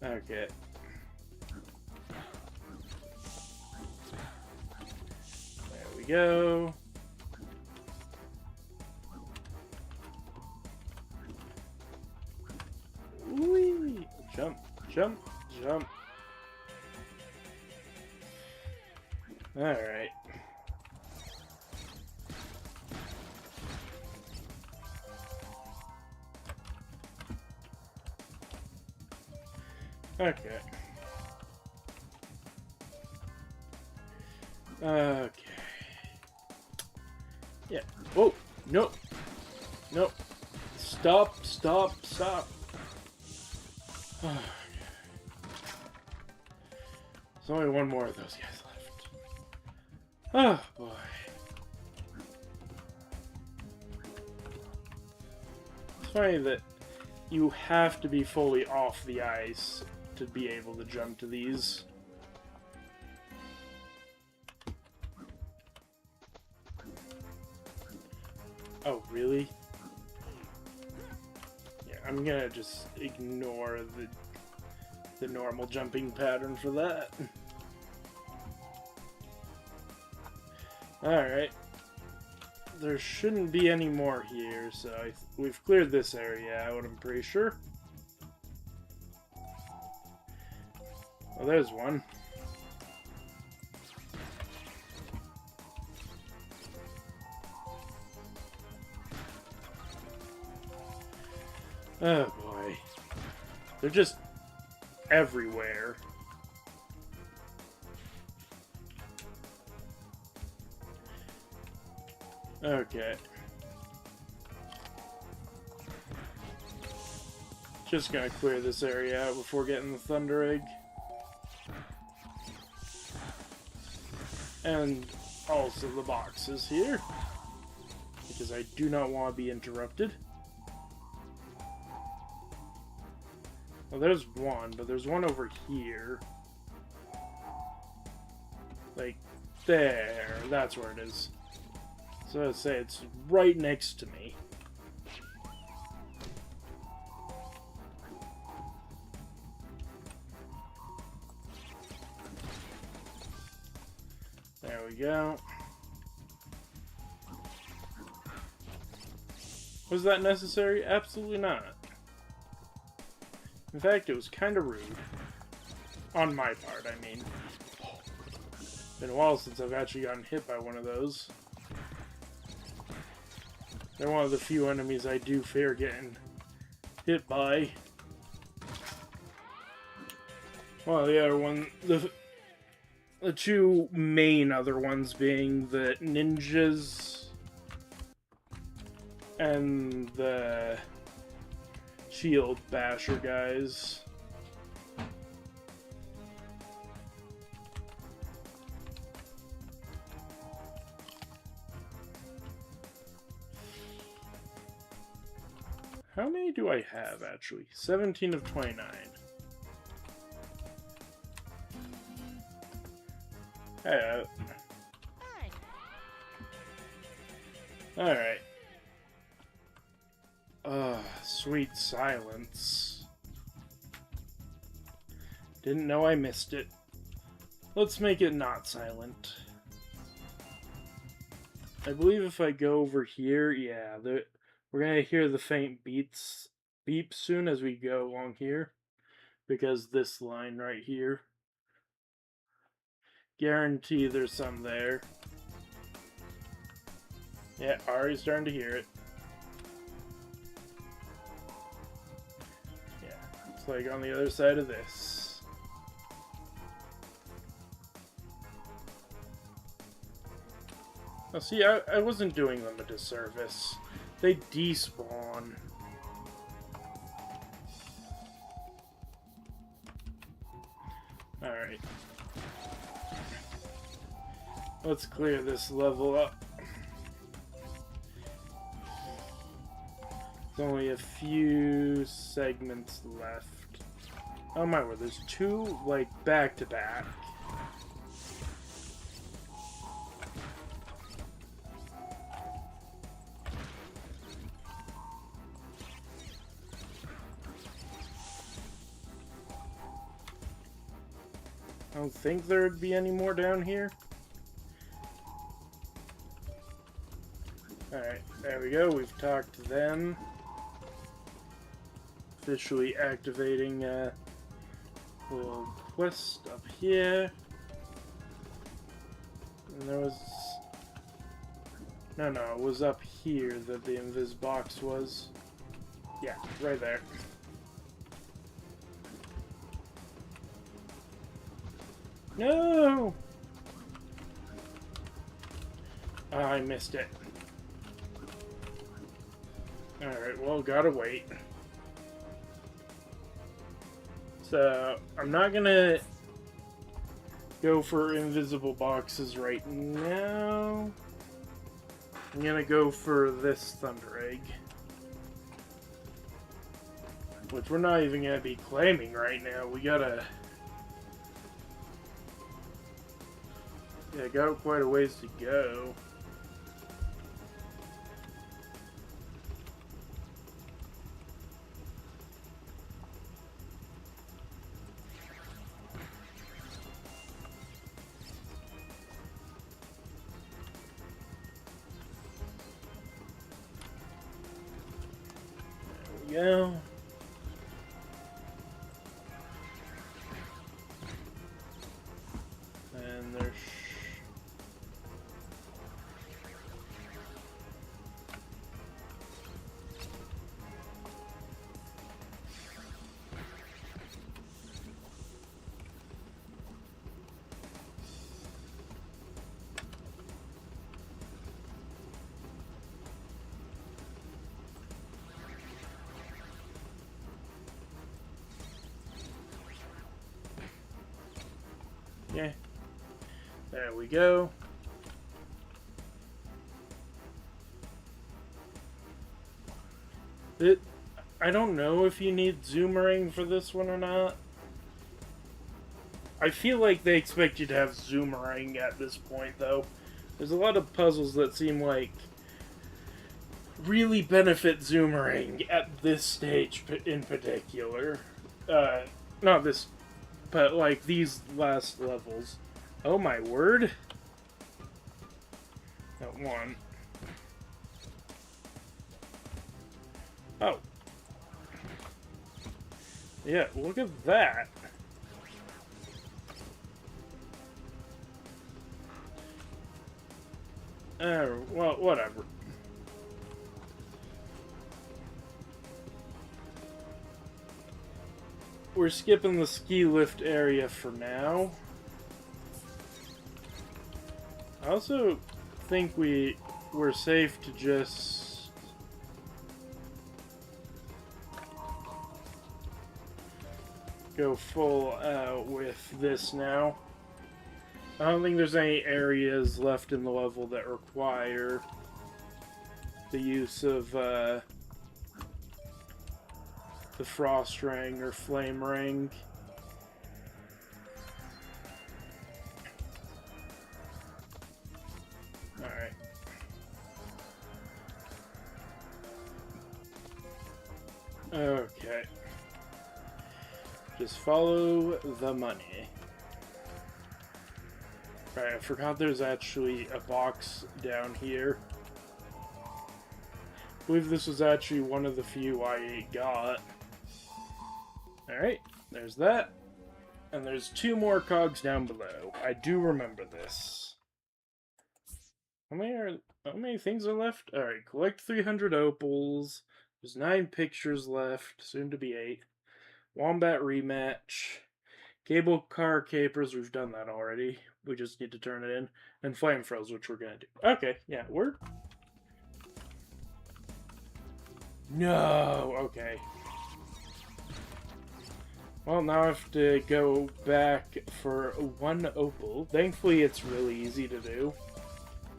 Speaker 2: Okay. There we go. Whee! Jump, jump, jump. Alright. Okay. Okay. Yeah. Oh, no. No. Stop, stop, stop. There's only one more of those guys left. Oh, boy. It's funny that you have to be fully off the ice to be able to jump to these. Oh, really? Yeah, I'm gonna just ignore the normal jumping pattern for that. Alright. There shouldn't be any more here, so we've cleared this area out, I'm pretty sure. Oh, there's one. Oh boy. They're just everywhere. Okay. Just gonna clear this area out before getting the Thunder Egg. And also the boxes here. Because I do not want to be interrupted. Well, there's one, but there's one over here. Like, there. That's where it is. So I'd say it's right next to me. There we go. Was that necessary? Absolutely not. In fact, it was kind of rude. On my part, I mean. Been a while since I've actually gotten hit by one of those. They're one of the few enemies I do fear getting hit by. Well, the other one, the two main other ones being the ninjas and the shield basher guys. How many do I have, actually? 17 of 29. Hey, alright. Sweet silence. Didn't know I missed it. Let's make it not silent. I believe if I go over here, yeah, we're gonna hear the faint beep soon as we go along here. Because this line right here. Guarantee there's some there. Yeah, already starting to hear it. Yeah, it's like on the other side of this. Oh, see, I wasn't doing them a disservice. They despawn. Alright. Let's clear this level up. There's only a few segments left. Oh my word, there's two, like, back to back. I don't think there'd be any more down here. Alright, there we go. We've talked to them. Officially activating a little quest up here. And there was... No, it was up here that the invis box was. Yeah, right there. No! I missed it. Alright, well, gotta wait. So, I'm not gonna go for invisible boxes right now. I'm gonna go for this Thunder Egg. Which we're not even gonna be claiming right now. We gotta... Yeah, got quite a ways to go. There we go. And there's... Yeah. There we go. I don't know if you need Zoomerang for this one or not. I feel like they expect you to have Zoomerang at this point, though. There's a lot of puzzles that seem like really benefit Zoomerang at this stage in particular. Not this, but like these last levels. Oh my word. That one. Oh. Yeah, look at that. Well, whatever. We're skipping the ski lift area for now. I also think we're safe to just go full out with this now. I don't think there's any areas left in the level that require the use of the Frost Ring or Flame Ring. Alright. Okay. Just follow the money. Right, I forgot there's actually a box down here. I believe this was actually one of the few I got. Alright, there's that. And there's 2 more cogs down below. I do remember this. How many things are left? Alright, collect 300 opals. There's 9 pictures left, soon to be 8. Wombat rematch. Cable car capers, we've done that already. We just need to turn it in. And flame froze, which we're gonna do. Okay, yeah, we're... No, okay. Well, now I have to go back for 1 opal. Thankfully, it's really easy to do.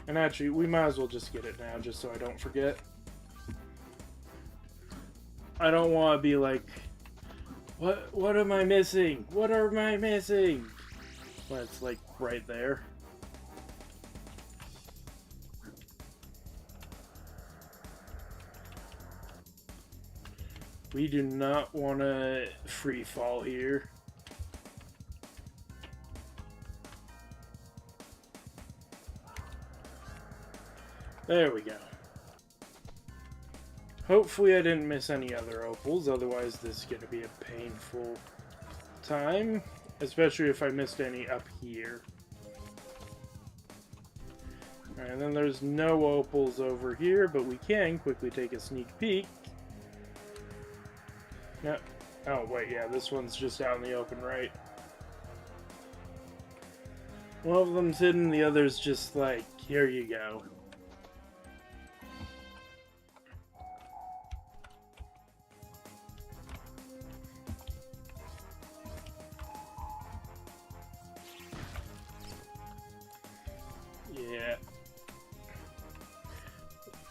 Speaker 2: And actually, we might as well just get it now, just so I don't forget. I don't want to be like... What am I missing? What am I missing? Well, it's like right there. We do not want to free fall here. There we go. Hopefully I didn't miss any other opals, otherwise this is going to be a painful time, especially if I missed any up here. Alright, and then there's no opals over here, but we can quickly take a sneak peek. No. Oh, wait, yeah, this one's just out in the open, right? One of them's hidden, the other's just like, here you go. Yeah.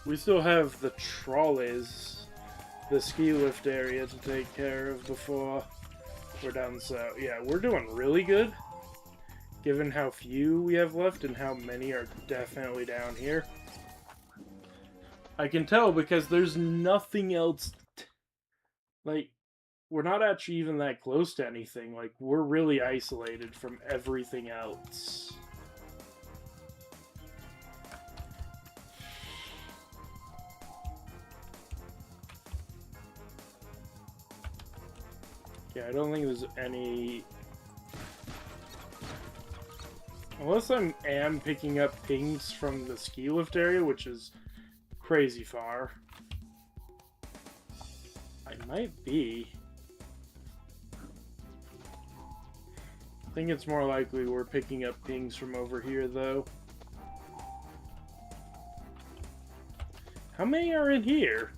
Speaker 2: We still have the trolleys, the ski lift area to take care of before we're done, so yeah, we're doing really good, given how few we have left and how many are definitely down here. I can tell because there's nothing else, like, we're not actually even that close to anything, like, we're really isolated from everything else. Yeah, I don't think there's any... Unless I am picking up pings from the ski lift area, which is crazy far. I might be. I think it's more likely we're picking up pings from over here, though. How many are in here?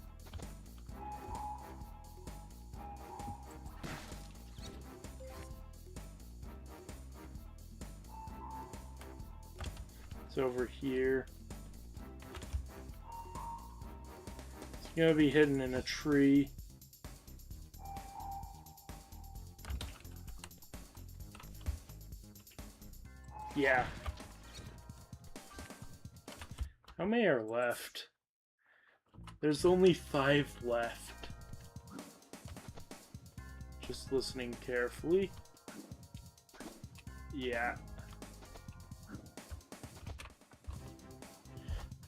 Speaker 2: It's over here. It's gonna be hidden in a tree. Yeah. How many are left? There's only 5 left. Just listening carefully. Yeah.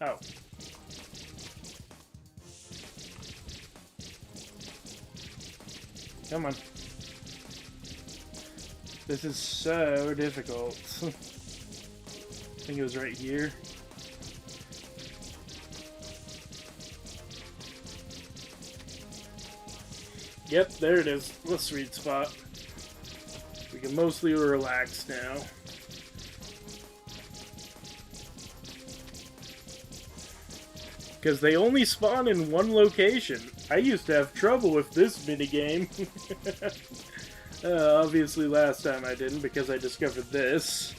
Speaker 2: Oh. Come on. This is so difficult. I think it was right here. Yep, there it is. The sweet spot. We can mostly relax now. Because they only spawn in one location. I used to have trouble with this minigame. Obviously last time I didn't because I discovered this.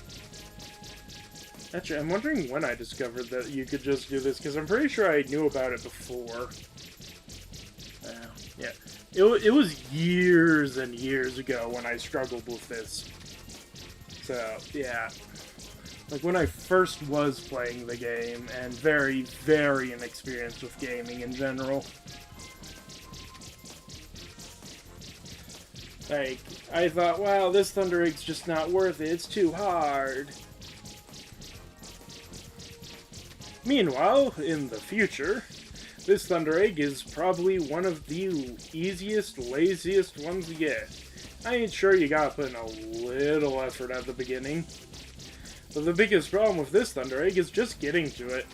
Speaker 2: Actually, I'm wondering when I discovered that you could just do this, because I'm pretty sure I knew about it before. Yeah. It was years and years ago when I struggled with this. So, yeah. Like, when I first was playing the game, and very, very inexperienced with gaming in general. Like, I thought, wow, this Thunder Egg's just not worth it, it's too hard. Meanwhile, in the future, this Thunder Egg is probably one of the easiest, laziest ones to get. I ain't sure you gotta put in a little effort at the beginning. But the biggest problem with this Thunder Egg is just getting to it.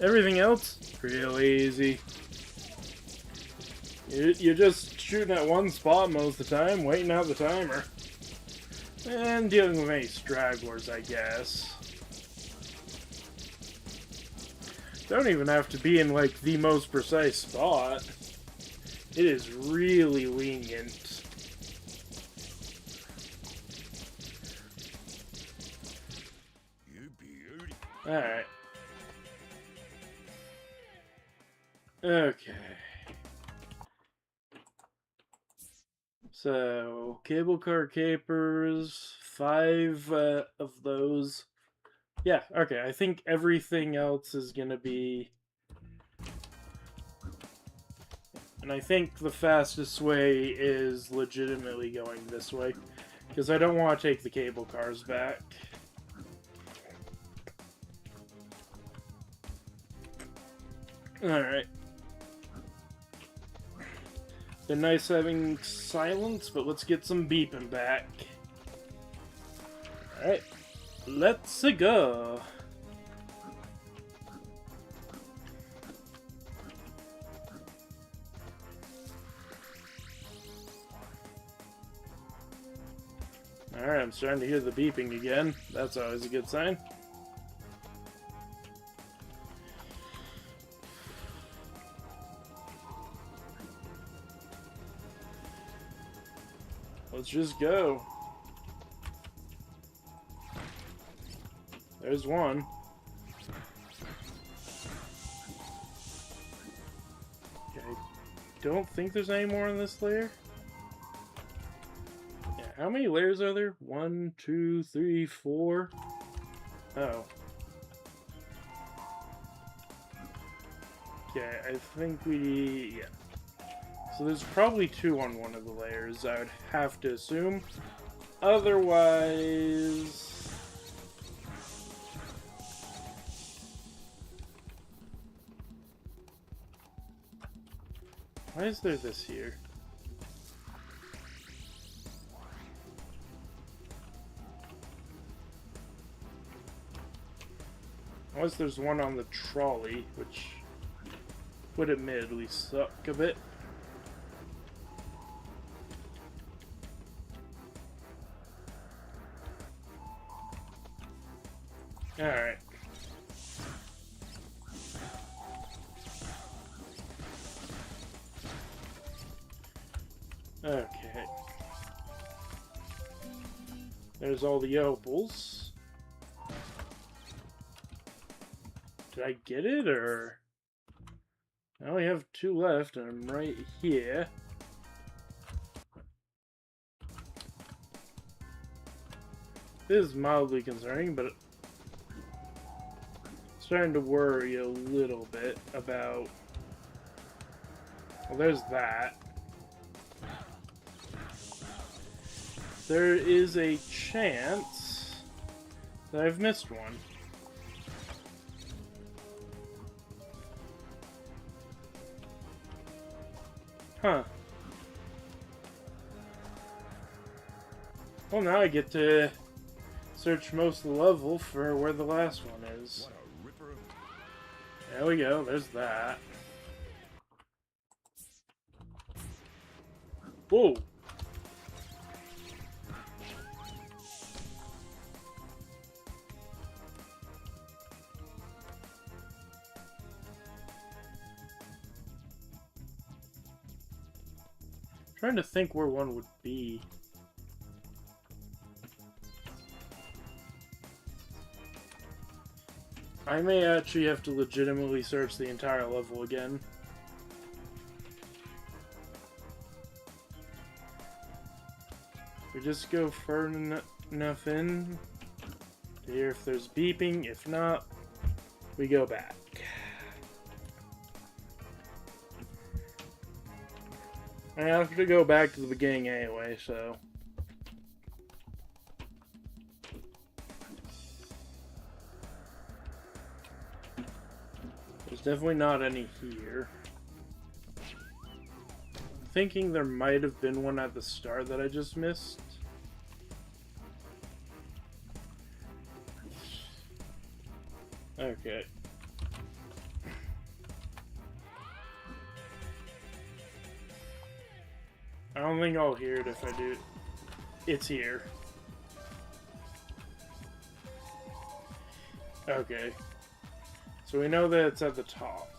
Speaker 2: Everything else, real easy. You're just shooting at one spot most of the time, waiting out the timer. And dealing with any stragglers, I guess. Don't even have to be in, like, the most precise spot. It is really lenient. Alright. Okay. So, cable car capers, 5 of those. Yeah, okay, I think everything else is gonna be... And I think the fastest way is legitimately going this way, because I don't want to take the cable cars back. Alright. Been nice having silence, but let's get some beeping back. Alright. Let's go. Alright, I'm starting to hear the beeping again. That's always a good sign. Let's just go. There's one. Okay, I don't think there's any more in this layer. Yeah, how many layers are there? 1, 2, 3, 4. Oh. Okay, I think yeah. So there's probably 2 on one of the layers, I would have to assume. Otherwise... Why is there this here? Unless there's one on the trolley, which would admittedly suck a bit. Alright. Okay. There's all the opals. Did I get it, or... I only have 2 left, and I'm right here. This is mildly concerning, but... starting to worry a little bit about... Well, there's that. There is a chance that I've missed one. Huh. Well, now I get to search most of the level for where the last one is. There we go, there's that. Whoa! Trying to think where one would be. I may actually have to legitimately search the entire level again. We just go far enough in to hear if there's beeping. If not, we go back. I have to go back to the beginning anyway, so... There's definitely not any here. I'm thinking there might have been one at the start that I just missed. Okay. I don't think I'll hear it if I do. It's here. Okay. So we know that it's at the top.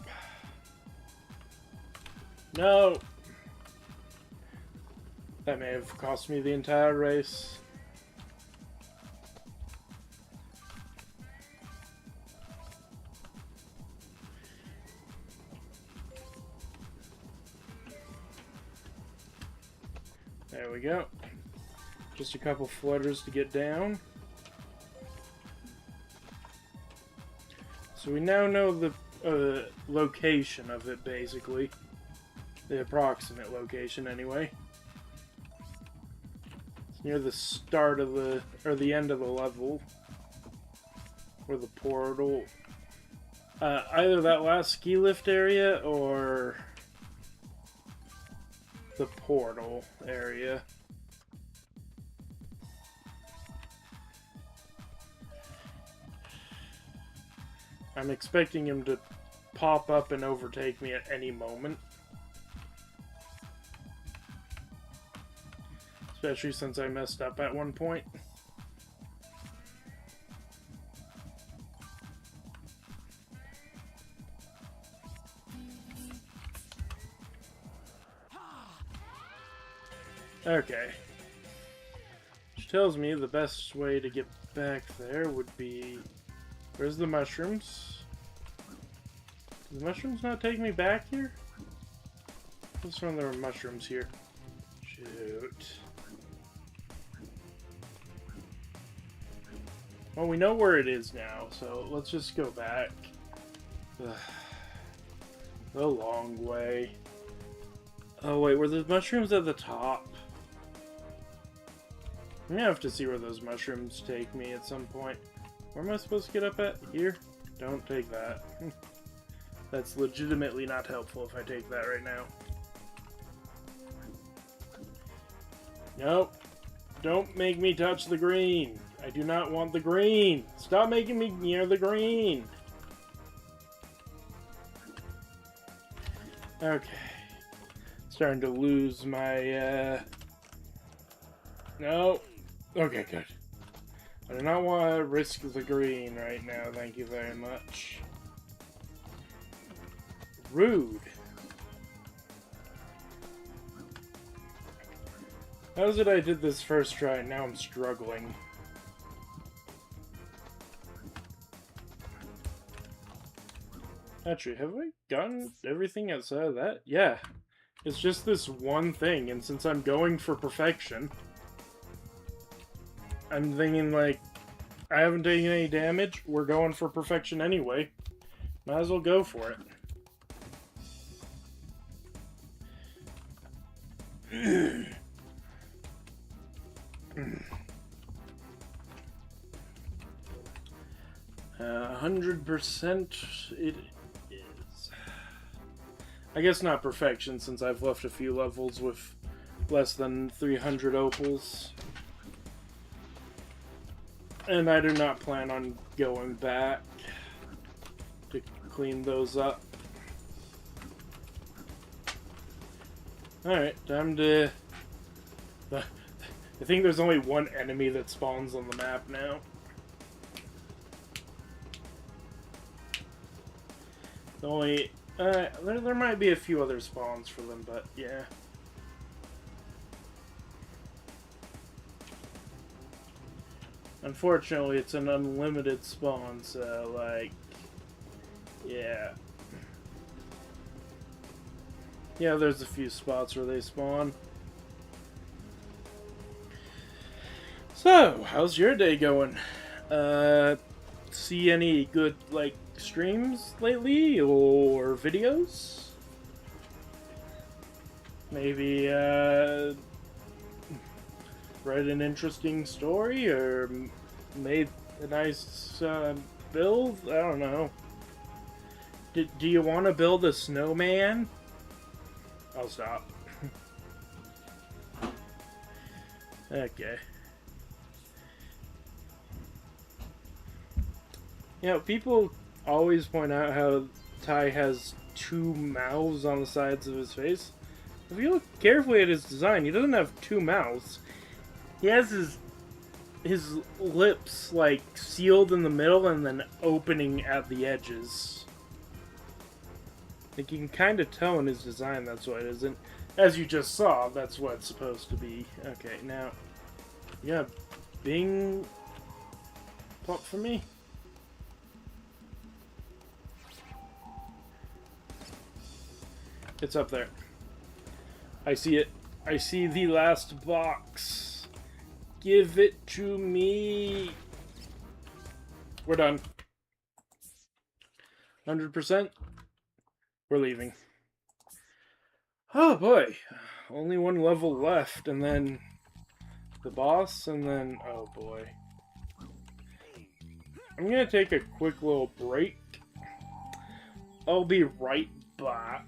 Speaker 2: No! That may have cost me the entire race. There we go. Just a couple flutters to get down. So we now know the location of it, basically. The approximate location, anyway. It's near the start of the, or the end of the level. Or the portal. Either that last ski lift area, or the portal area. I'm expecting him to pop up and overtake me at any moment. Especially since I messed up at one point. Okay. Which tells me the best way to get back there would be... Where's the mushrooms? Do the mushrooms not take me back here? What's wrong? There are mushrooms here. Shoot. Well, we know where it is now, so let's just go back. Ugh. The long way. Oh wait, were the mushrooms at the top? I'm gonna have to see where those mushrooms take me at some point. Where am I supposed to get up at? Here? Don't take that. That's legitimately not helpful if I take that right now. Nope. Don't make me touch the green. I do not want the green. Stop making me near the green. Okay. Starting to lose my, No. Okay, good. I do not want to risk the green right now, thank you very much. Rude. How is it I did this first try and now I'm struggling? Actually, have I gotten everything outside of that? Yeah. It's just this one thing, and since I'm going for perfection... I'm thinking, like, I haven't taken any damage, we're going for perfection anyway. Might as well go for it. 100% it is. I guess not perfection, since I've left a few levels with less than 300 opals. And I do not plan on going back to clean those up. Alright, time to... I think there's only one enemy that spawns on the map now. The only... there might be a few other spawns for them, but yeah. Unfortunately, it's an unlimited spawn, so, like... Yeah. Yeah, there's a few spots where they spawn. So, how's your day going? See any good, like, streams lately, or videos? Maybe, read an interesting story, or made a nice, build? I don't know. Do you want to build a snowman? I'll stop. Okay. You know, people always point out how Ty has two mouths on the sides of his face. If you look carefully at his design, he doesn't have two mouths. He has his lips, like, sealed in the middle and then opening at the edges. Like, you can kind of tell in his design that's what it is. And as you just saw, that's what it's supposed to be. Okay, now, yeah, Bing plot for me. It's up there. I see it. I see the last box. Give it to me. We're done. 100%. We're leaving. Oh boy. Only one level left, and then the boss, and then... Oh boy. I'm gonna take a quick little break. I'll be right back.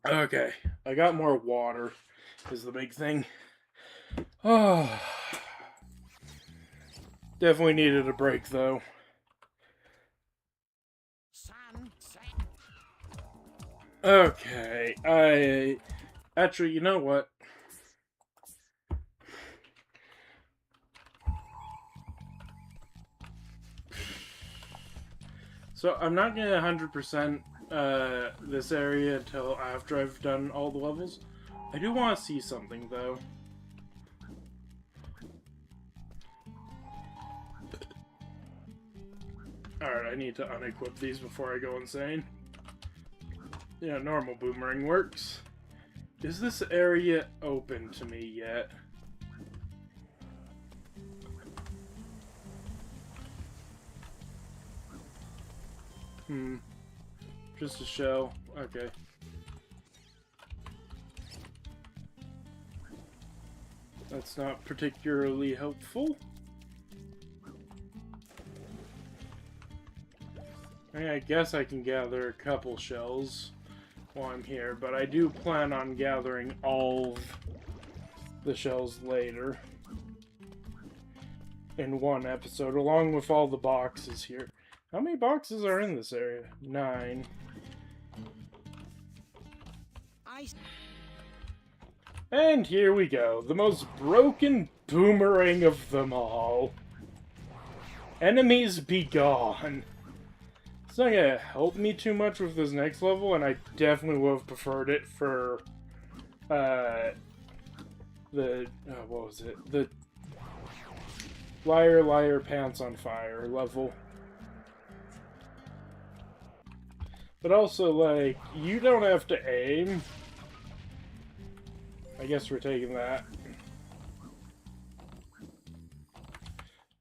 Speaker 2: Okay, I got more water, is the big thing. Oh, definitely needed a break, though. Okay, actually, you know what? So I'm not gonna 100% this area until after I've done all the levels. I do want to see something, though. Alright, I need to unequip these before I go insane. Yeah, normal boomerang works. Is this area open to me yet? Just a shell. Okay. That's not particularly helpful. I guess I can gather a couple shells while I'm here, but I do plan on gathering all of the shells later in one episode, along with all the boxes here. How many boxes are in this area? 9. And here we go, the most broken boomerang of them all. Enemies be gone. It's not gonna help me too much with this next level, and I definitely would have preferred it for, what was it? The Liar, Liar, Pants on Fire level. But also, like, you don't have to aim. I guess we're taking that.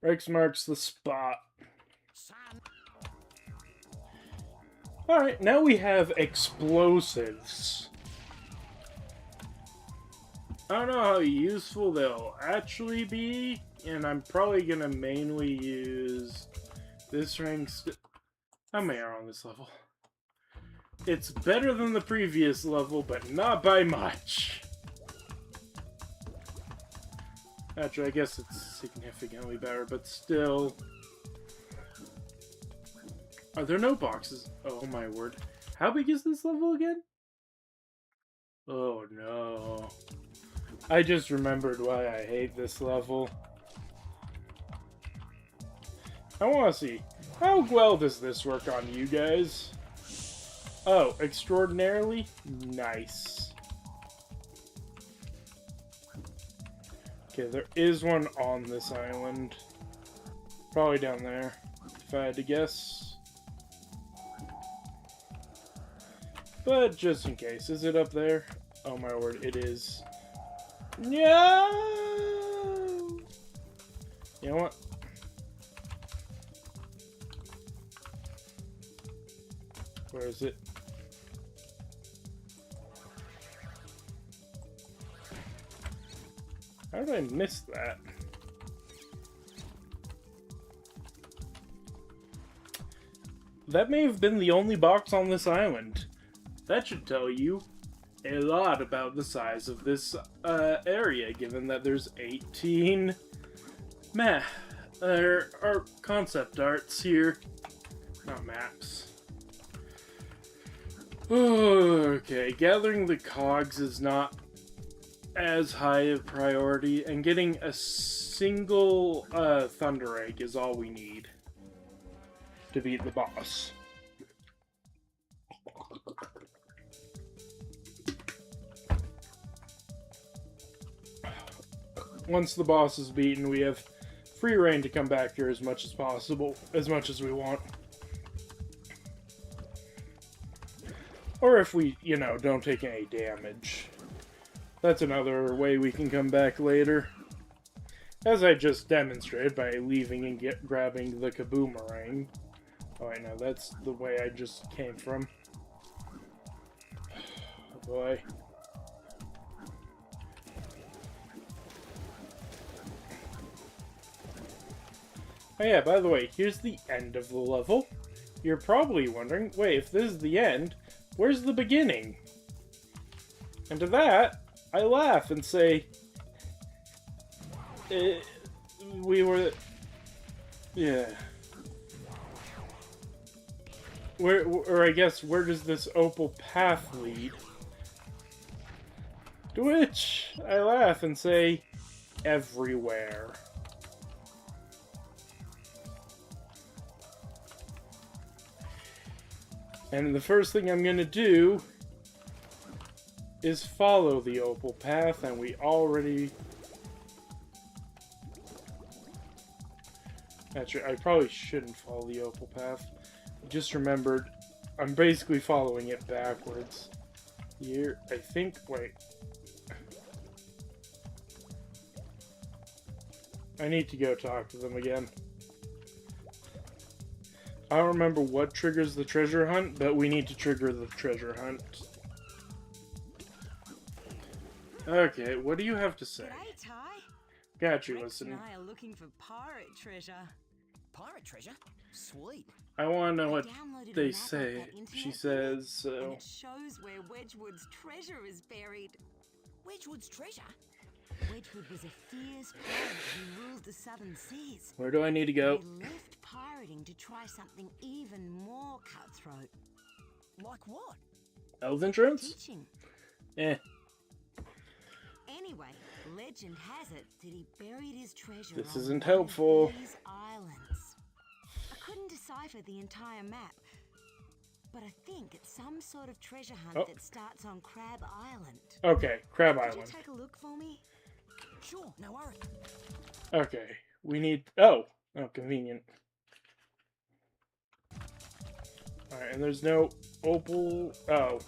Speaker 2: Rex marks the spot. Alright, now we have explosives. I don't know how useful they'll actually be, and I'm probably gonna mainly use this ring. How many are on this level? It's better than the previous level, but not by much. Actually, I guess it's significantly better, but still. Are there no boxes? Oh my word. How big is this level again? Oh no. I just remembered why I hate this level. I want to see, how well does this work on you guys? Oh, extraordinarily? Nice. Okay, there is one on this island. Probably down there, if I had to guess. But just in case, is it up there? Oh my word, it is. No! You know what? Where is it? How did I miss that? That may have been the only box on this island. That should tell you a lot about the size of this area, given that there's 18 there are concept arts here, not maps. Okay, gathering the cogs is not as high a priority, and getting a single thunder egg is all we need to beat the boss. Once the boss is beaten, we have free reign to come back here as much as possible, as much as we want. Or if we, you know, don't take any damage. That's another way we can come back later. As I just demonstrated by leaving and grabbing the kaboomerang. Oh, I know, that's the way I just came from. Oh boy. Oh yeah, by the way, here's the end of the level. You're probably wondering, wait, if this is the end, where's the beginning? And to that, I laugh and say, we were... Yeah. Or I guess, where does this opal path lead? To which I laugh and say, everywhere. And the first thing I'm gonna do is follow the opal path, and we already... Actually, I probably shouldn't follow the opal path. I just remembered I'm basically following it backwards. Here, I think... Wait. I need to go talk to them again. I don't remember what triggers the treasure hunt, but we need to trigger the treasure hunt. Okay, what do you have to say?
Speaker 4: G'day, Ty.
Speaker 2: Got you,
Speaker 4: Rex and
Speaker 2: listen.
Speaker 4: I are looking for pirate treasure.
Speaker 3: Pirate treasure? Sweet.
Speaker 2: I want to know
Speaker 4: I
Speaker 2: what
Speaker 4: downloaded a
Speaker 2: they
Speaker 4: map off
Speaker 2: say.
Speaker 4: that internet
Speaker 2: She
Speaker 4: thing,
Speaker 2: says,
Speaker 4: and
Speaker 2: so...
Speaker 4: it shows where Wedgwood's treasure is buried.
Speaker 3: Wedgwood's treasure?
Speaker 4: Wedgwood was a fierce pirate who ruled the southern seas.
Speaker 2: Where do I need to go?
Speaker 4: He left pirating to try something even more cutthroat.
Speaker 3: Like what?
Speaker 2: Health insurance?
Speaker 4: Teaching.
Speaker 2: Eh.
Speaker 4: Anyway, legend has it that he buried his treasure
Speaker 2: This
Speaker 4: on
Speaker 2: isn't
Speaker 4: one of
Speaker 2: helpful.
Speaker 4: these islands. I couldn't decipher the entire map, but I think it's some sort of treasure hunt that starts on Crab Island.
Speaker 2: Okay, Crab
Speaker 4: Could
Speaker 2: Island.
Speaker 4: you take a look for me?
Speaker 3: Sure, no worry.
Speaker 2: Okay, we need... Oh, convenient. Alright, and there's no opal... Oh.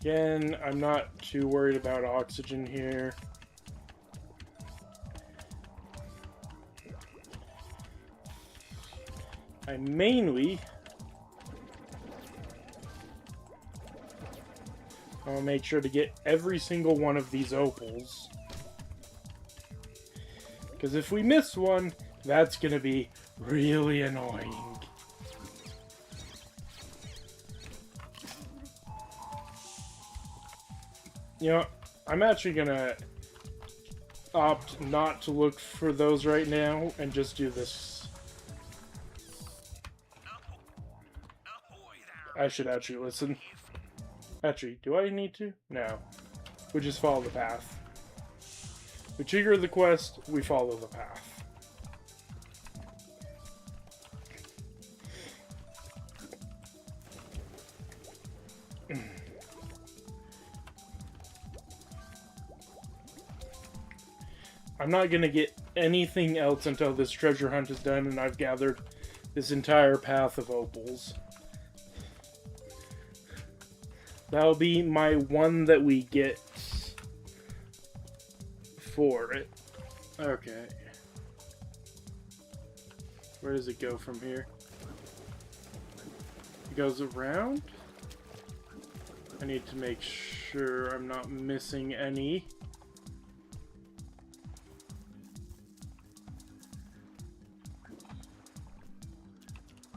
Speaker 2: Again, I'm not too worried about oxygen here. I mainly... I'll make sure to get every single one of these opals. Because if we miss one, that's going to be really annoying. You know, I'm actually going to opt not to look for those right now and just do this. I should actually listen. Actually, do I need to? No. We just follow the path. We trigger the quest, we follow the path. I'm not gonna get anything else until this treasure hunt is done and I've gathered this entire path of opals. That'll be my one that we get for it. Okay. Where does it go from here? It goes around? I need to make sure I'm not missing any.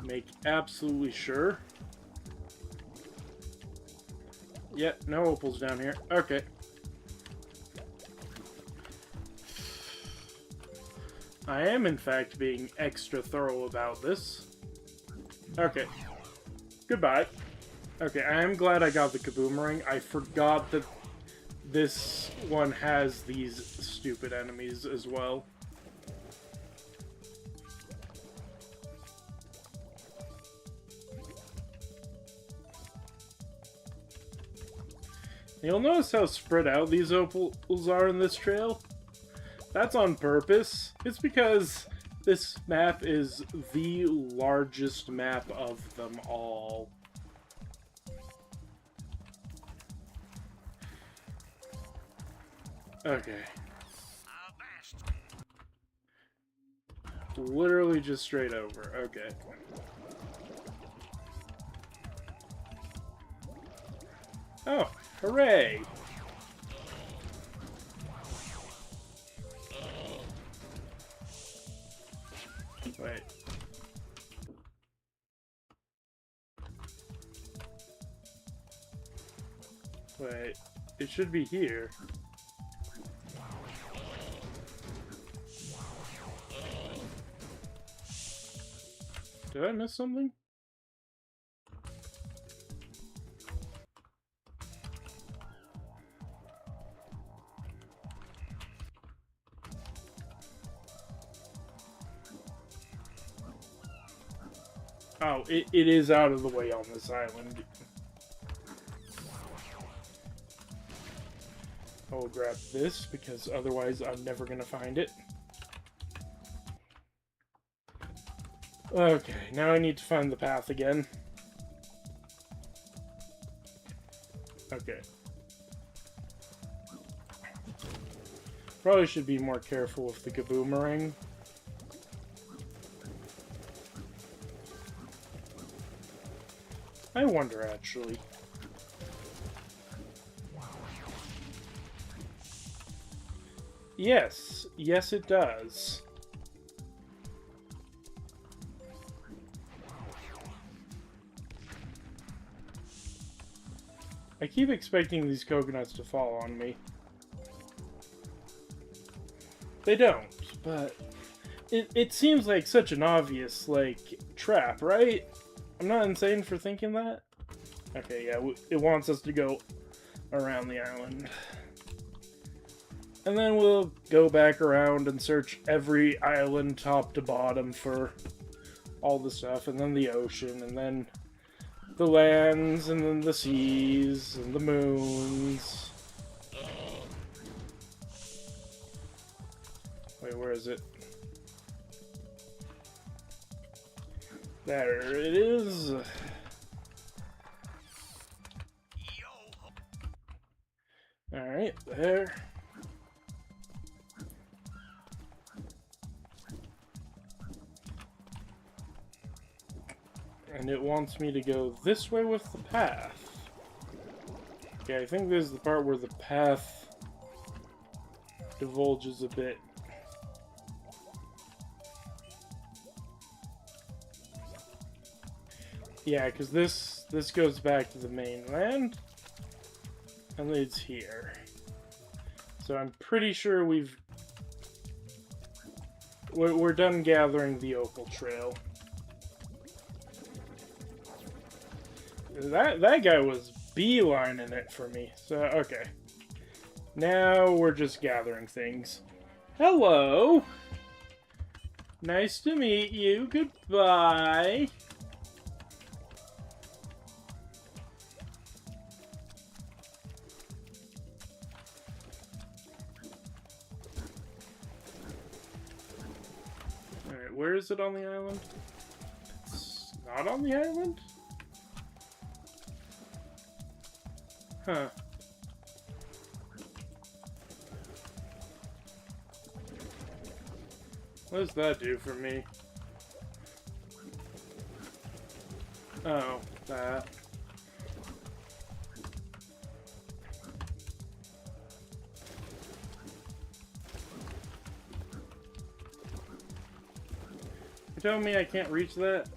Speaker 2: Make absolutely sure. Yep, no opals down here. Okay. I am, in fact, being extra thorough about this. Okay. Goodbye. Okay, I am glad I got the kaboomerang. I forgot that this one has these stupid enemies as well. You'll notice how spread out these opals are in this trail. That's on purpose. It's because this map is the largest map of them all. Okay. Literally just straight over. Okay. Oh, hooray! Wait. Wait, it should be here. Did I miss something? Oh, it is out of the way on this island. I will grab this, because otherwise I'm never going to find it. Okay, now I need to find the path again. Okay. Probably should be more careful with the kaboomerang. I wonder, actually. Yes. Yes, it does. I keep expecting these coconuts to fall on me. They don't, but it seems like such an obvious, like, trap, right? I'm not insane for thinking that? Okay, yeah, it wants us to go around the island. And then we'll go back around and search every island top to bottom for all the stuff, and then the ocean, and then the lands, and then the seas, and the moons. Wait, where is it? There it is. Alright, there. And it wants me to go this way with the path. Okay, I think this is the part where the path divulges a bit. Yeah, because this goes back to the mainland and leads here. So I'm pretty sure we're done gathering the opal trail. That guy was beelining it for me. So okay, now we're just gathering things. Hello, nice to meet you. Goodbye. Alright, where is it on the island? It's not on the island? Huh. What does that do for me? Oh, that. You telling me I can't reach that?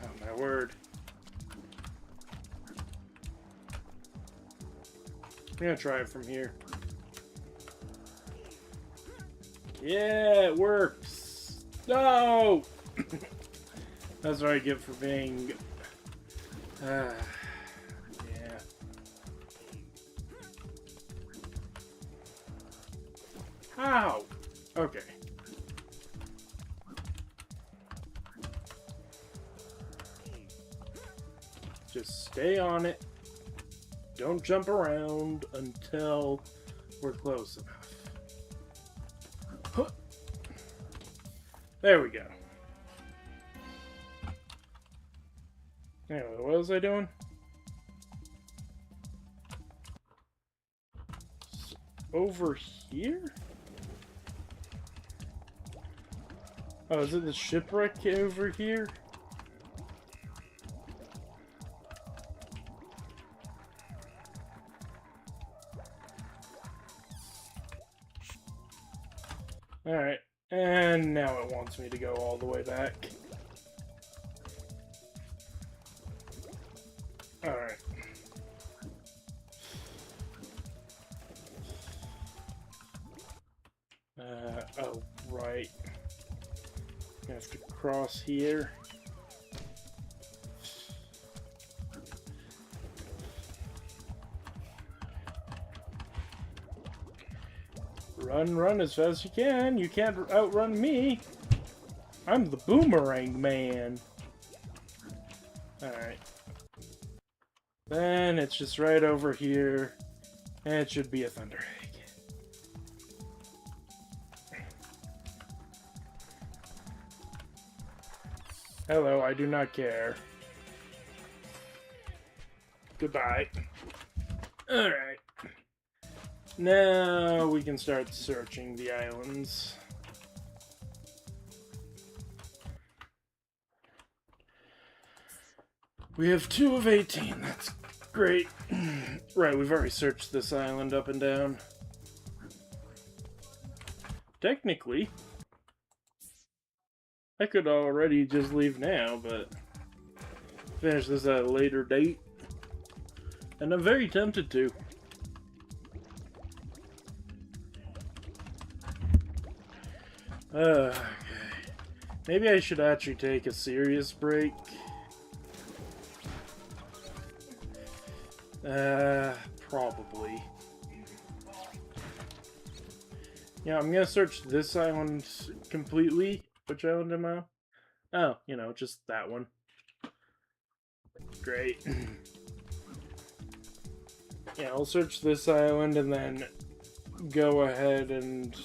Speaker 2: Oh my word. I'm gonna try it from here. Yeah, it works! No! That's what I get for being... yeah. How? Okay. Just stay on it. Don't jump around until we're close enough. Huh. There we go. Anyway, what was I doing? Over here? Oh, is it the shipwreck over here? Alright, and now it wants me to go all the way back. Oh, right. I have to cross here. Run as fast as you can. You can't outrun me. I'm the boomerang man. Alright. Then it's just right over here. And it should be a thunder egg. Hello, I do not care. Goodbye. Alright. Now we can start searching the islands. We have 2 of 18. That's great. Right, we've already searched this island up and down. Technically, I could already just leave now, but finish this at a later date. And I'm very tempted to. Okay. Maybe I should actually take a serious break. Probably. Yeah, I'm gonna search this island completely. Which island am I on? Oh, you know, just that one. Great. Yeah, I'll search this island and then go ahead and...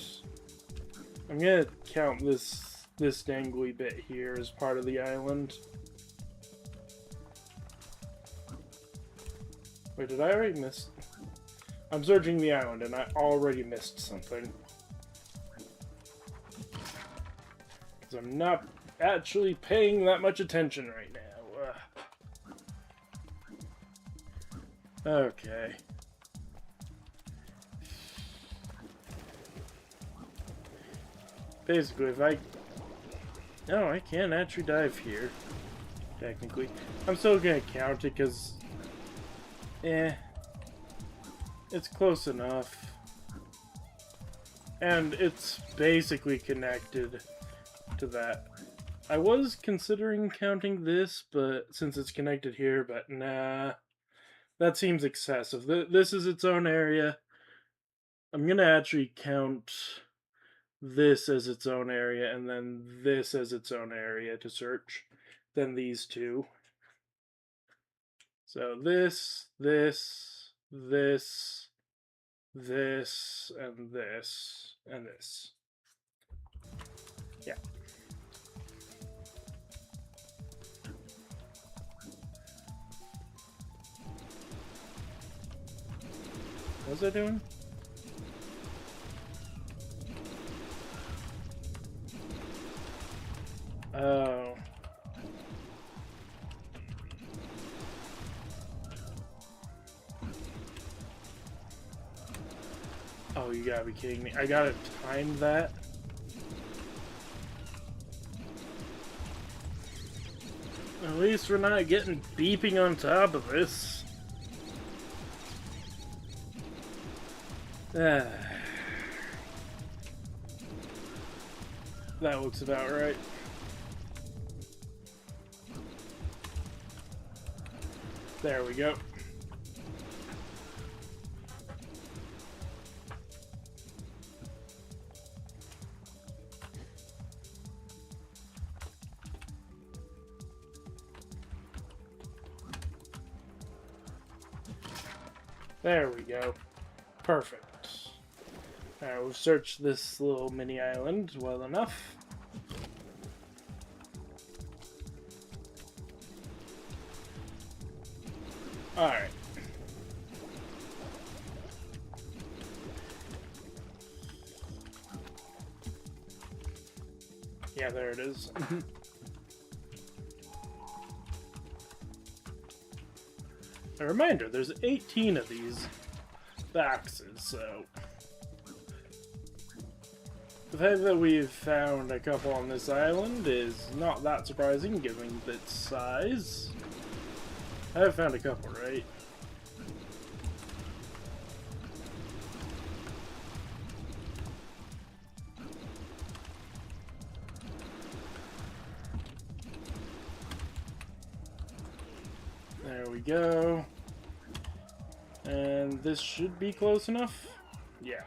Speaker 2: I'm gonna count this dangly bit here as part of the island. Wait, did I already miss... I'm searching the island and I already missed something. Because I'm not actually paying that much attention right now. Okay. Basically, if I... No, I can't actually dive here. Technically. I'm still gonna count it because... It's close enough. And it's basically connected to that. I was considering counting this, but since it's connected here, but nah. That seems excessive. This is its own area. I'm gonna actually count this as its own area, and then this as its own area to search. Then these two. So this, and this, and this. Yeah. What was I doing? Oh. Oh, you gotta be kidding me. I gotta time that. At least we're not getting beeping on top of this. That looks about right. There we go. There we go. Perfect. Alright, we've searched this little mini island well enough. Alright. Yeah, there it is. A reminder, there's 18 of these boxes, so... The fact that we've found a couple on this island is not that surprising, given its size. I have found a couple, right? go. And this should be close enough. Yeah.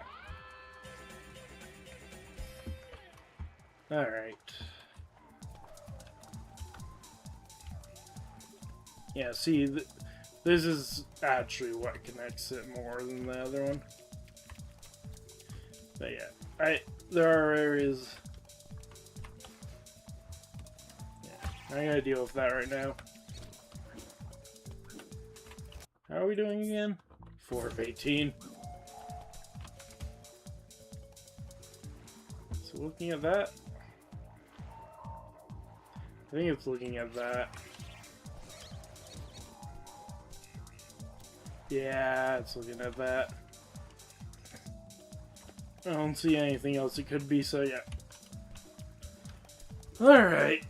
Speaker 2: Alright. Yeah, see, this is actually what connects it more than the other one. But yeah, there are areas... Yeah, I gotta deal with that right now. How are we doing again? 4 of 18. So looking at that... I think it's looking at that. Yeah, it's looking at that. I don't see anything else it could be, so yeah. Alright.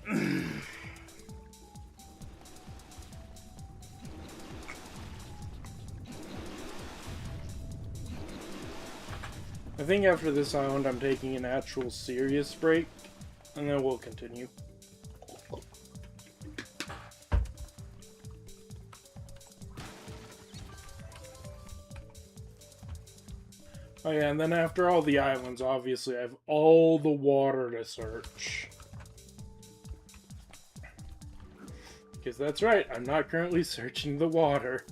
Speaker 2: I think after this island I'm taking an actual serious break, and then we'll continue. Oh yeah, and then after all the islands, obviously I have all the water to search. Because that's right, I'm not currently searching the water.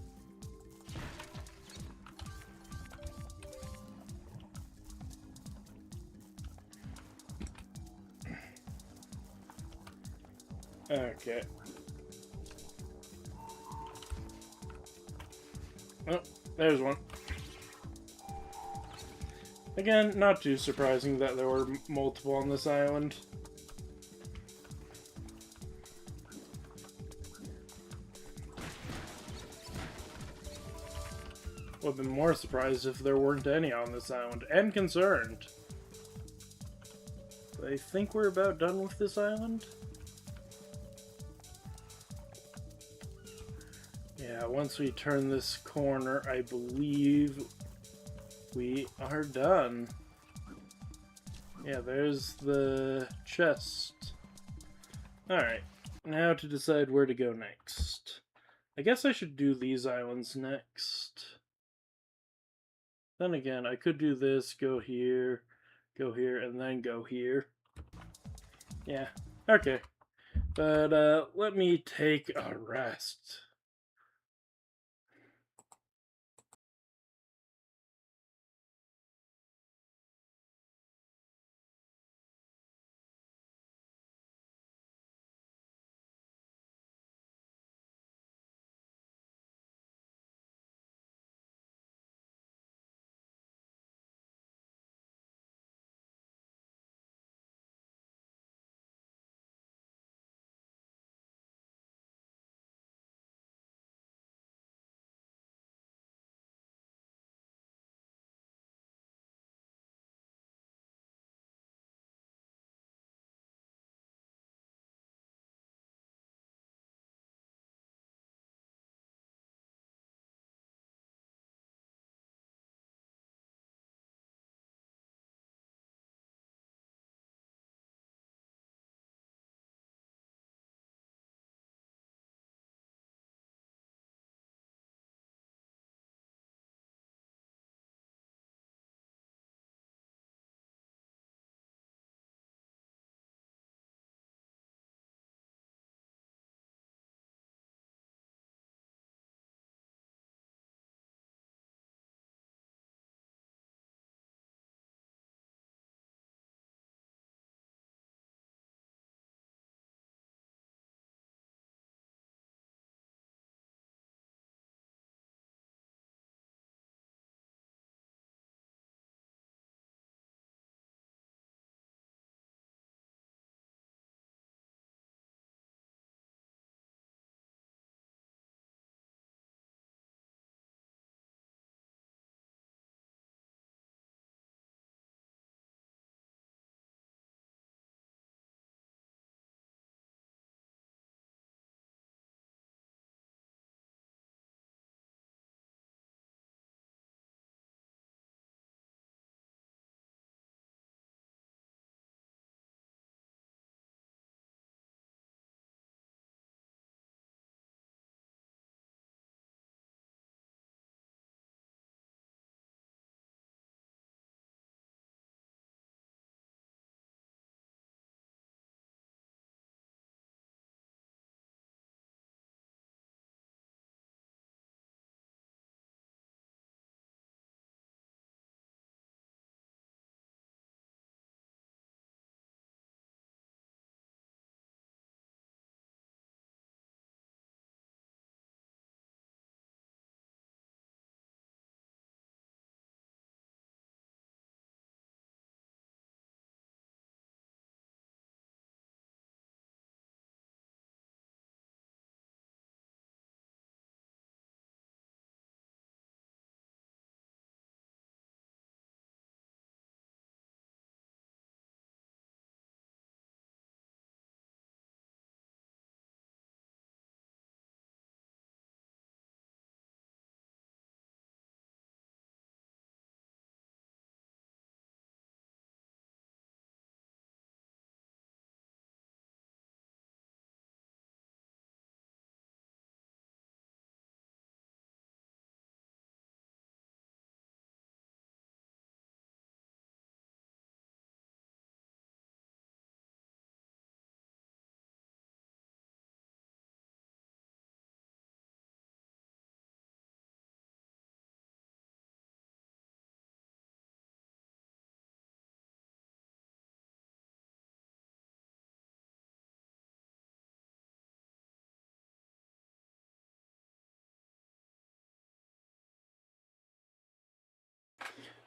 Speaker 2: Okay. Oh, there's one. Again, not too surprising that there were multiple on this island. Would have been more surprised if there weren't any on this island, and concerned. But I think we're about done with this island. Yeah, once we turn this corner, I believe we are done. Yeah, there's the chest. Alright, now to decide where to go next. I guess I should do these islands next. Then again, I could do this, go here, and then go here. Yeah, okay. But, let me take a rest.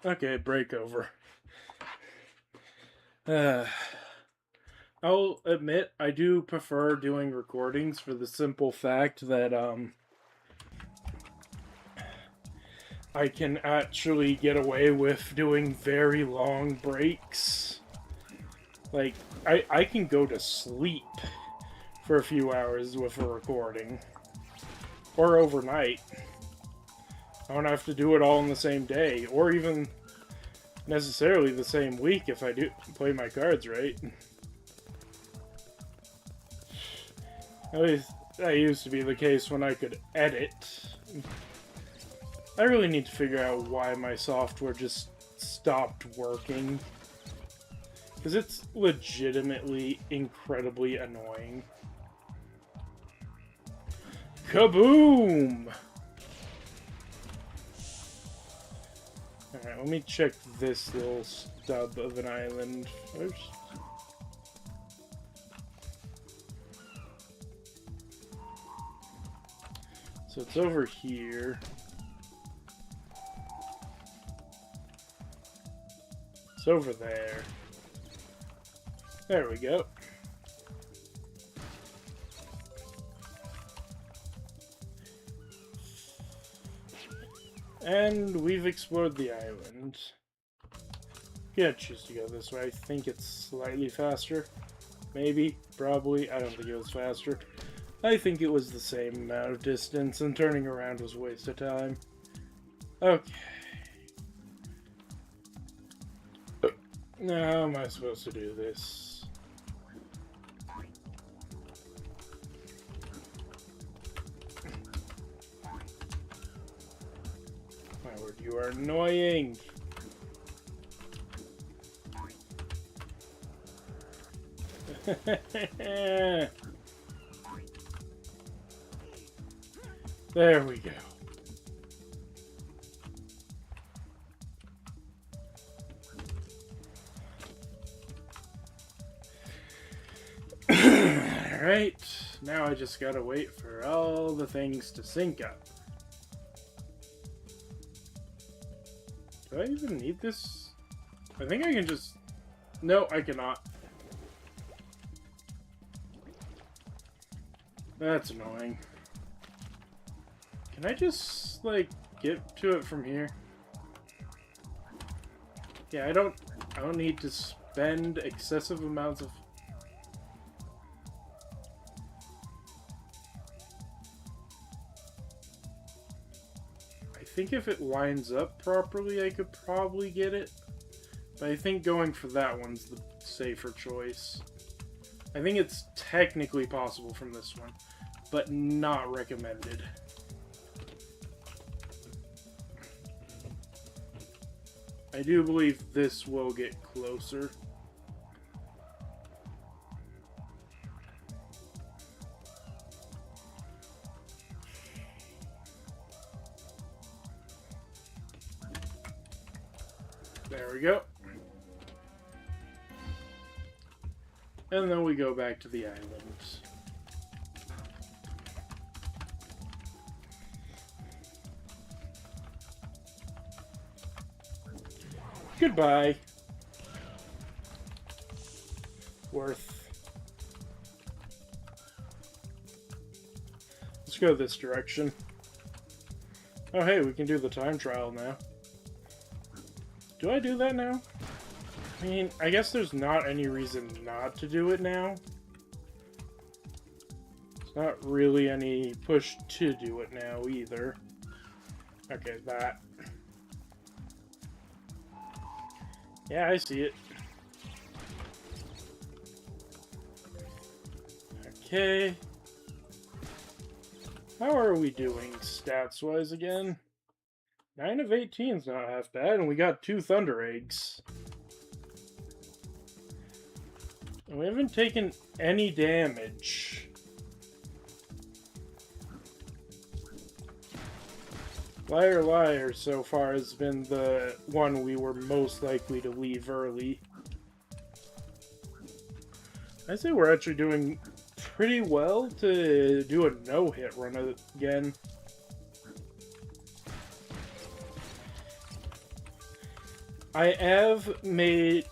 Speaker 2: Okay, break over. I'll admit, I do prefer doing recordings for the simple fact that, I can actually get away with doing very long breaks. Like, I can go to sleep for a few hours with a recording. Or overnight. I don't have to do it all in the same day, or even necessarily the same week if I do play my cards right. At least that used to be the case when I could edit. I really need to figure out why my software just stopped working. Because it's legitimately incredibly annoying. Kaboom! Alright, let me check this little stub of an island first. So it's over here. It's over there. There we go. And we've explored the island. Yeah, choose to go this way. I think it's slightly faster. Maybe. Probably. I don't think it was faster. I think it was the same amount of distance, and turning around was a waste of time. Okay. Now, how am I supposed to do this? My word, you are annoying! There we go. Alright, now I just gotta wait for all the things to sync up. Do I even need this? I think I can just... No, I cannot. That's annoying. Can I just, like, get to it from here? Yeah, I don't need to spend excessive amounts of... I think if it lines up properly, I could probably get it. But I think going for that one's the safer choice. I think it's technically possible from this one, but not recommended. I do believe this will get closer. There we go. And then we go back to the island. Goodbye. Worth. Let's go this direction. Oh hey, we can do the time trial now. Do I do that now? I mean, I guess there's not any reason not to do it now. There's not really any push to do it now either. Okay, that. Yeah, I see it. Okay. How are we doing stats-wise again? 9 of 18 is not half bad, and we got 2 Thunder Eggs. And we haven't taken any damage. Liar Liar so far has been the one we were most likely to leave early. I'd say we're actually doing pretty well to do a no-hit run again. I have made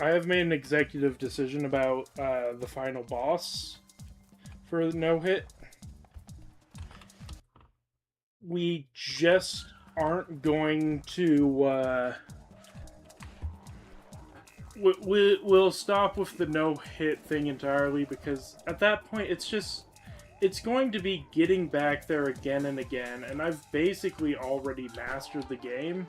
Speaker 2: an executive decision about the final boss for the no-hit. We just aren't going to we'll stop with the no-hit thing entirely, because at that point it's going to be getting back there again and again, and I've basically already mastered the game.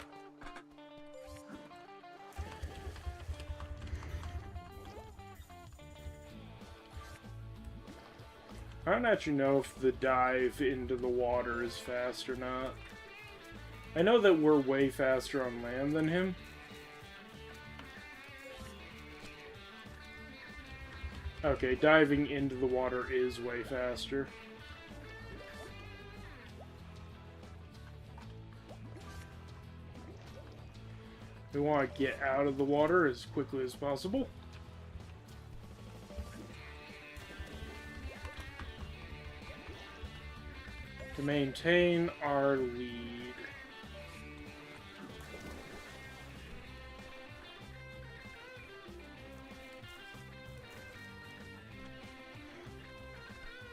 Speaker 2: I don't actually know if the dive into the water is fast or not. I know that we're way faster on land than him. Okay, diving into the water is way faster. We want to get out of the water as quickly as possible. To maintain our lead.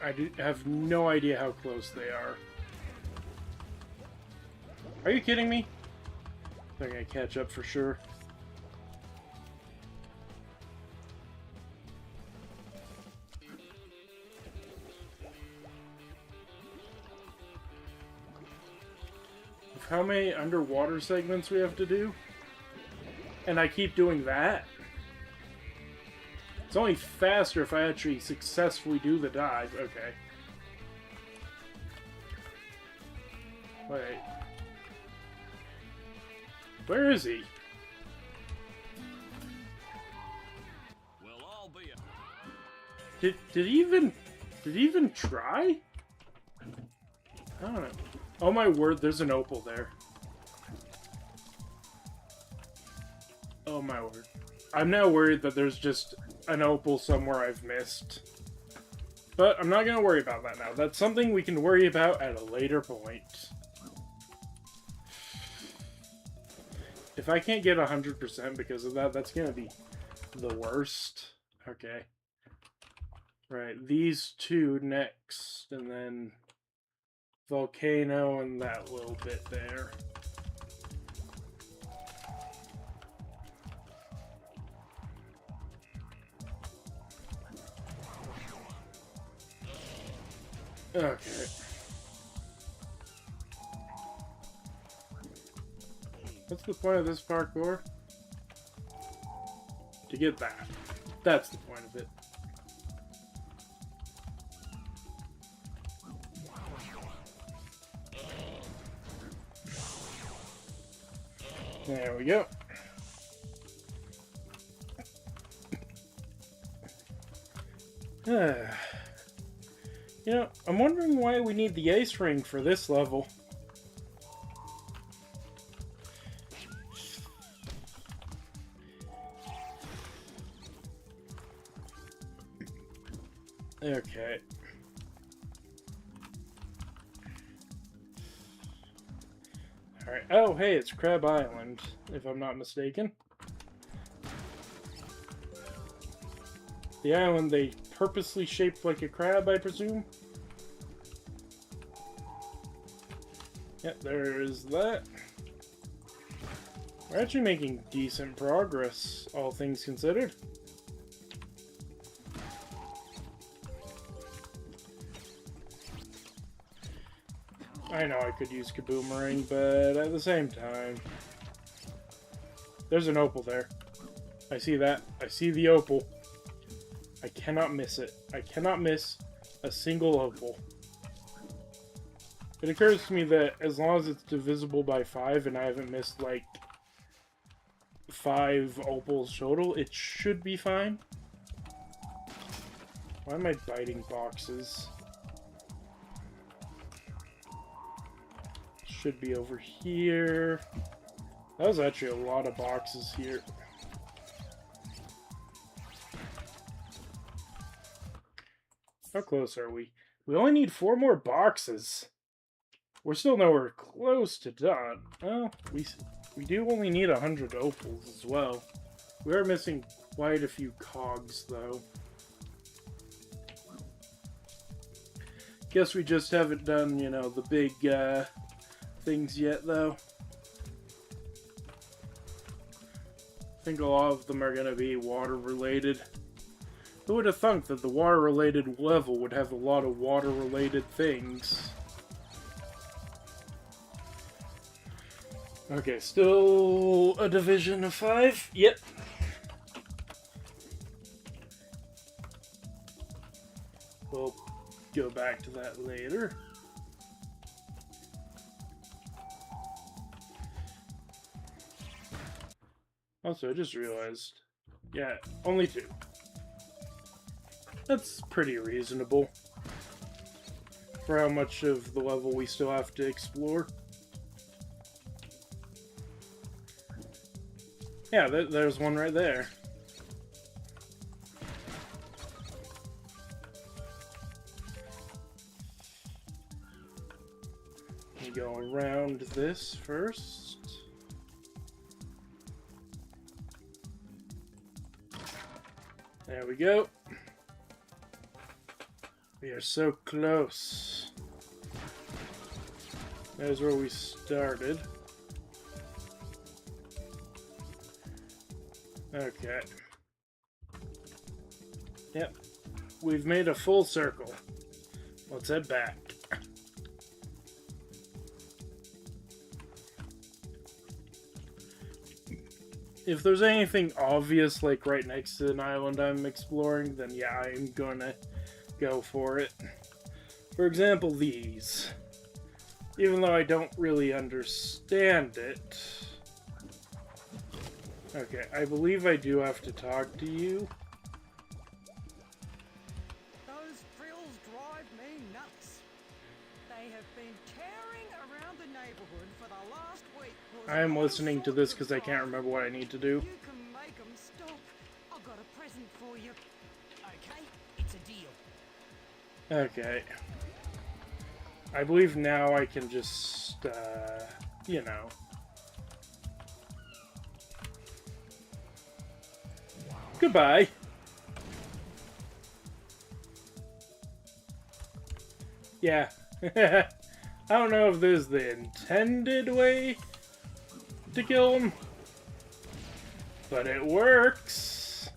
Speaker 2: I have no idea how close they are. Are you kidding me? They're gonna catch up for sure. How many underwater segments we have to do? And I keep doing that? It's only faster if I actually successfully do the dive. Okay. Wait. Where is he?
Speaker 3: Well, I'll be
Speaker 2: Did he even try? I don't know. Oh my word, there's an opal there. Oh my word. I'm now worried that there's just an opal somewhere I've missed. But I'm not going to worry about that now. That's something we can worry about at a later point. If I can't get 100% because of that, that's going to be the worst. Okay. Right, these two next, and then volcano and that little bit there. Okay. What's the point of this parkour? To get that. That's the point of it. There we go. You know, I'm wondering why we need the ice ring for this level. Okay. Alright. Oh, hey, it's Crab Island, if I'm not mistaken. The island they purposely shaped like a crab, I presume? Yep, there's that. We're actually making decent progress, all things considered. I know I could use Kaboomerang, but at the same time... There's an opal there. I see that. I see the opal. I cannot miss it. I cannot miss a single opal. It occurs to me that as long as it's divisible by 5 and I haven't missed, like, 5 opals total, it should be fine. Why am I biting boxes? Should be over here. That was actually a lot of boxes here. How close are we? We only need 4 more boxes. We're still nowhere close to done. Well, we do only need 100 opals as well. We are missing quite a few cogs, though. Guess we just haven't done, you know, the big things yet, though. I think a lot of them are going to be water-related. Who would have thunk that the water-related level would have a lot of water-related things? Okay, still a division of 5? Yep. We'll go back to that later. Also, I just realized, yeah, only 2. That's pretty reasonable for how much of the level we still have to explore. Yeah, there's one right there. We go around this first. There we go. We are so close. There's where we started. Okay. Yep. We've made a full circle. Let's head back. If there's anything obvious, like right next to an island I'm exploring, then yeah, I'm gonna go for it. For example, these. Even though I don't really understand it. Okay, I believe I do have to talk to you.
Speaker 3: Those frills drive me nuts. They have been tearing around the neighborhood for the last week.
Speaker 2: I am listening to this because I can't remember what I need to do.
Speaker 3: You can make them stop. I've got a present for you. Okay, it's a deal.
Speaker 2: Okay. I believe now I can just, you know. Goodbye. Yeah. I don't know if this is the intended way to kill him, but it works.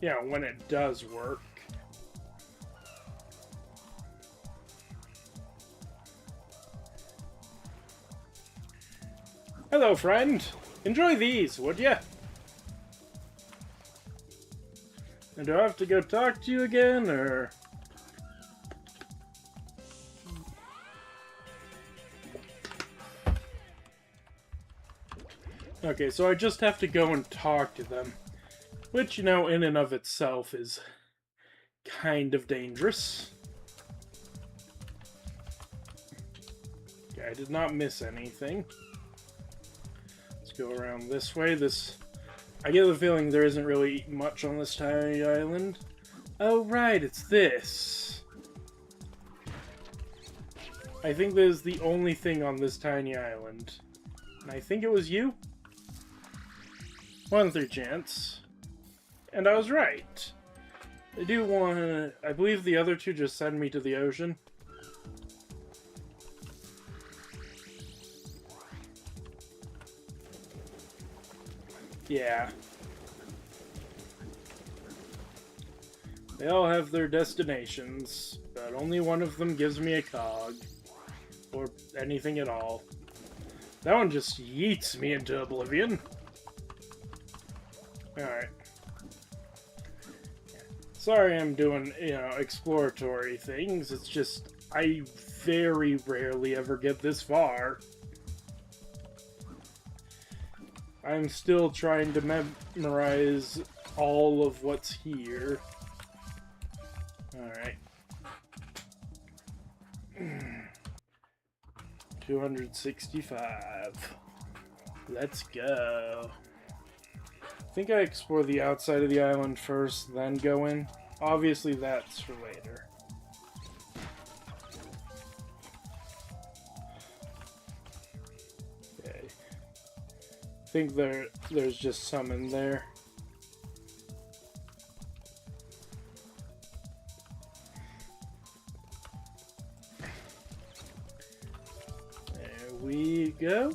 Speaker 2: Yeah, when it does work. Hello, friend. Enjoy these, would ya? And do I have to go talk to you again, or...? Okay, so I just have to go and talk to them. Which, you know, in and of itself is kind of dangerous. Okay, I did not miss anything. Let's go around this way. I get the feeling there isn't really much on this tiny island. Oh, right, it's this. I think this is the only thing on this tiny island. And I think it was you? 1 in 3 chance. And I was right. I do want to... I believe the other 2 just send me to the ocean. Yeah. They all have their destinations, but only one of them gives me a cog. Or anything at all. That one just yeets me into oblivion. Alright. Sorry I'm doing, you know, exploratory things. It's just, I very rarely ever get this far. I'm still trying to memorize all of what's here. Alright. 265. Let's go. I think I explore the outside of the island first, then go in. Obviously that's for later. I think there's just some in there. There we go.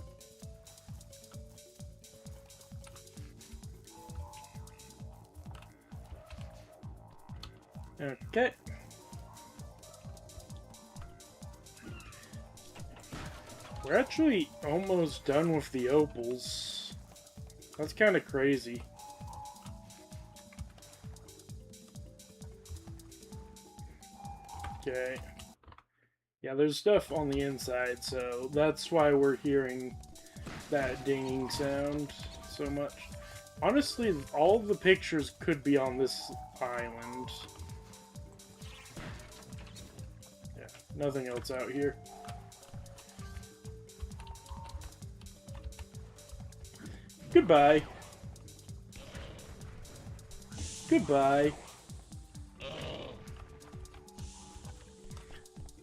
Speaker 2: Okay. We're actually almost done with the opals. That's kind of crazy. Okay. Yeah, there's stuff on the inside, so that's why we're hearing that dinging sound so much. Honestly, all the pictures could be on this island. Yeah, nothing else out here. Goodbye. Goodbye.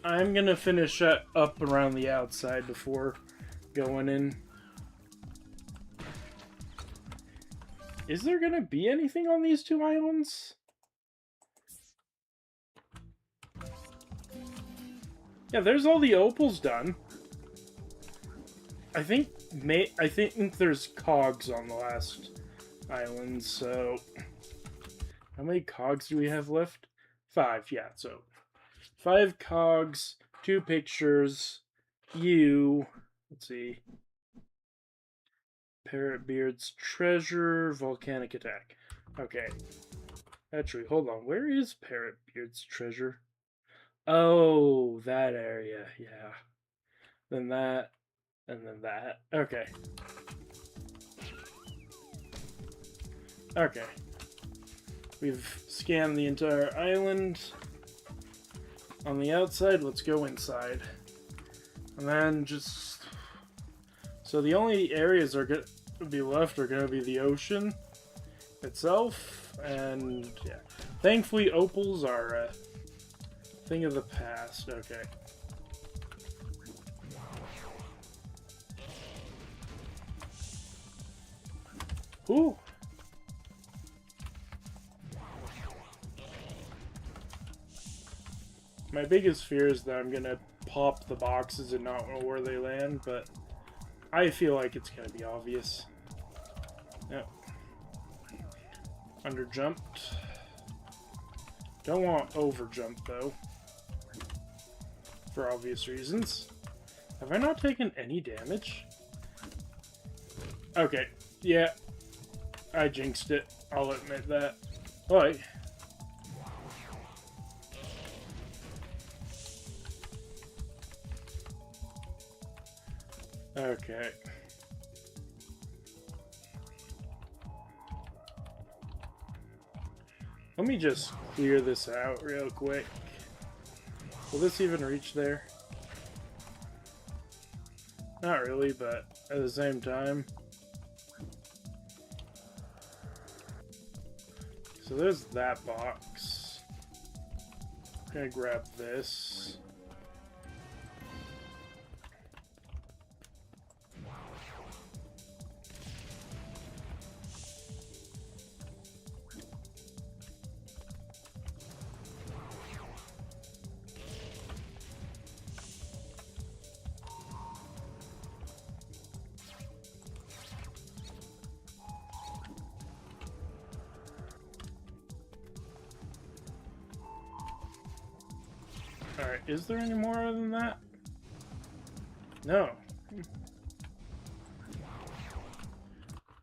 Speaker 2: I'm gonna finish up around the outside before going in. Is there gonna be anything on these two islands? Yeah, there's all the opals done. I think there's cogs on the last island, so how many cogs do we have left? 5, yeah, so 5 cogs, 2 pictures, let's see, Parrotbeard's treasure, volcanic attack. Okay. Actually, hold on, where is Parrotbeard's treasure? Oh, that area, yeah. Then that. And then that. Okay. Okay. We've scanned the entire island. On the outside, let's go inside. And then just... So the only areas are going to be left are going to be the ocean itself. And, yeah. Thankfully, opals are a thing of the past. Okay. Ooh. My biggest fear is that I'm gonna pop the boxes and not know where they land, but I feel like it's gonna be obvious. Yep. Under jumped. Don't want over jump though. For obvious reasons. Have I not taken any damage? Okay. Yeah. I jinxed it. I'll admit that. Oi. Okay. Let me just clear this out real quick. Will this even reach there? Not really, but at the same time. So there's that box. I'm gonna grab this. Alright, is there any more other than that? No.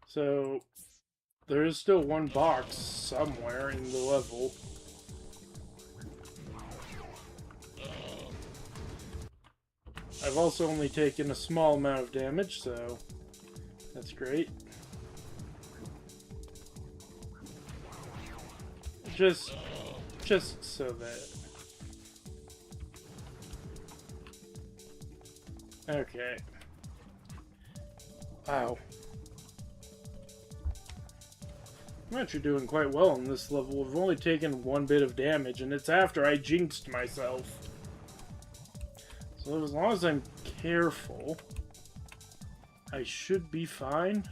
Speaker 2: So, there is still one box somewhere in the level. I've also only taken a small amount of damage, so that's great. Just so that... Okay. Wow. I'm actually doing quite well on this level. I've only taken 1 bit of damage, and it's after I jinxed myself. So as long as I'm careful, I should be fine.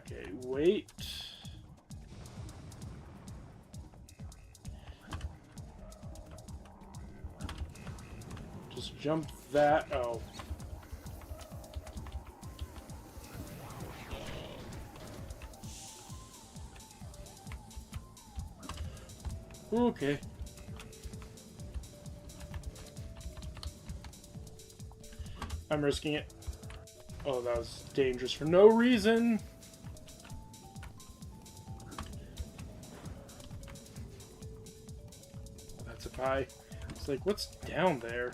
Speaker 2: Okay, wait. Just jump that. Oh. Okay. I'm risking it. Oh, that was dangerous for no reason. That's a pie. It's like, what's down there?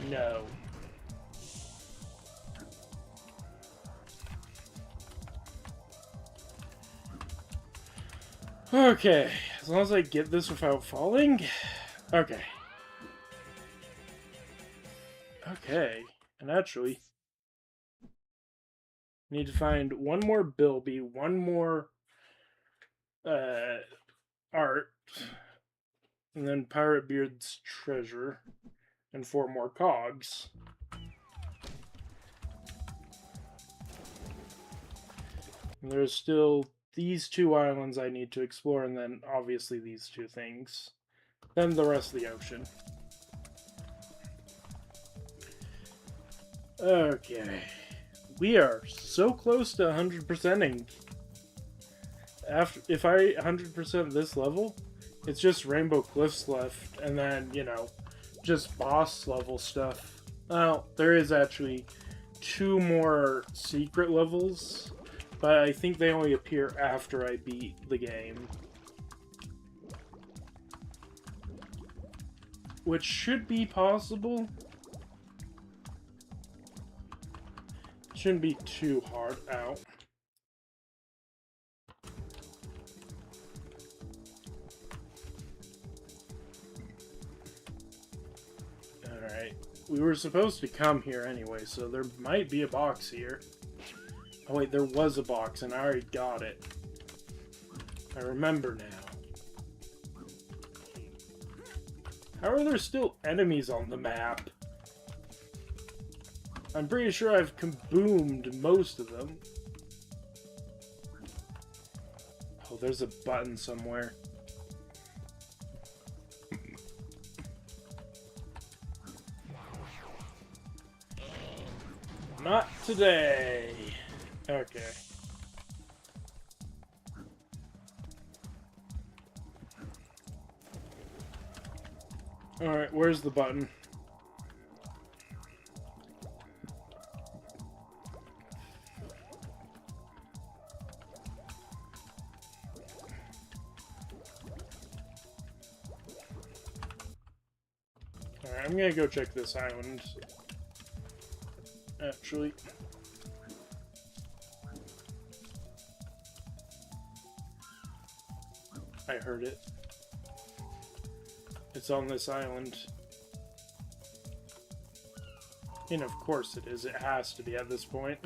Speaker 2: No. Okay, as long as I get this without falling. Okay. Okay, and actually, need to find one more Bilby, one more art, and then Pirate Beard's treasure, and 4 more cogs. And there's still these 2 islands I need to explore, and then obviously these 2 things. Then the rest of the ocean. Okay. We are so close to 100%ing. If I 100% this level, it's just Rainbow Cliffs left, and then, you know, just boss level stuff. Well, there is actually 2 more secret levels, but I think they only appear after I beat the game. Which should be possible. Shouldn't be too hard out. Alright. We were supposed to come here anyway, so there might be a box here. Oh wait, there was a box and I already got it. I remember now. How are there still enemies on the map? I'm pretty sure I've kaboomed most of them. Oh, there's a button somewhere. Not today. Okay. Alright, where's the button? Alright, I'm gonna go check this island. Actually. I heard it. It's on this island. And of course it is. It has to be at this point.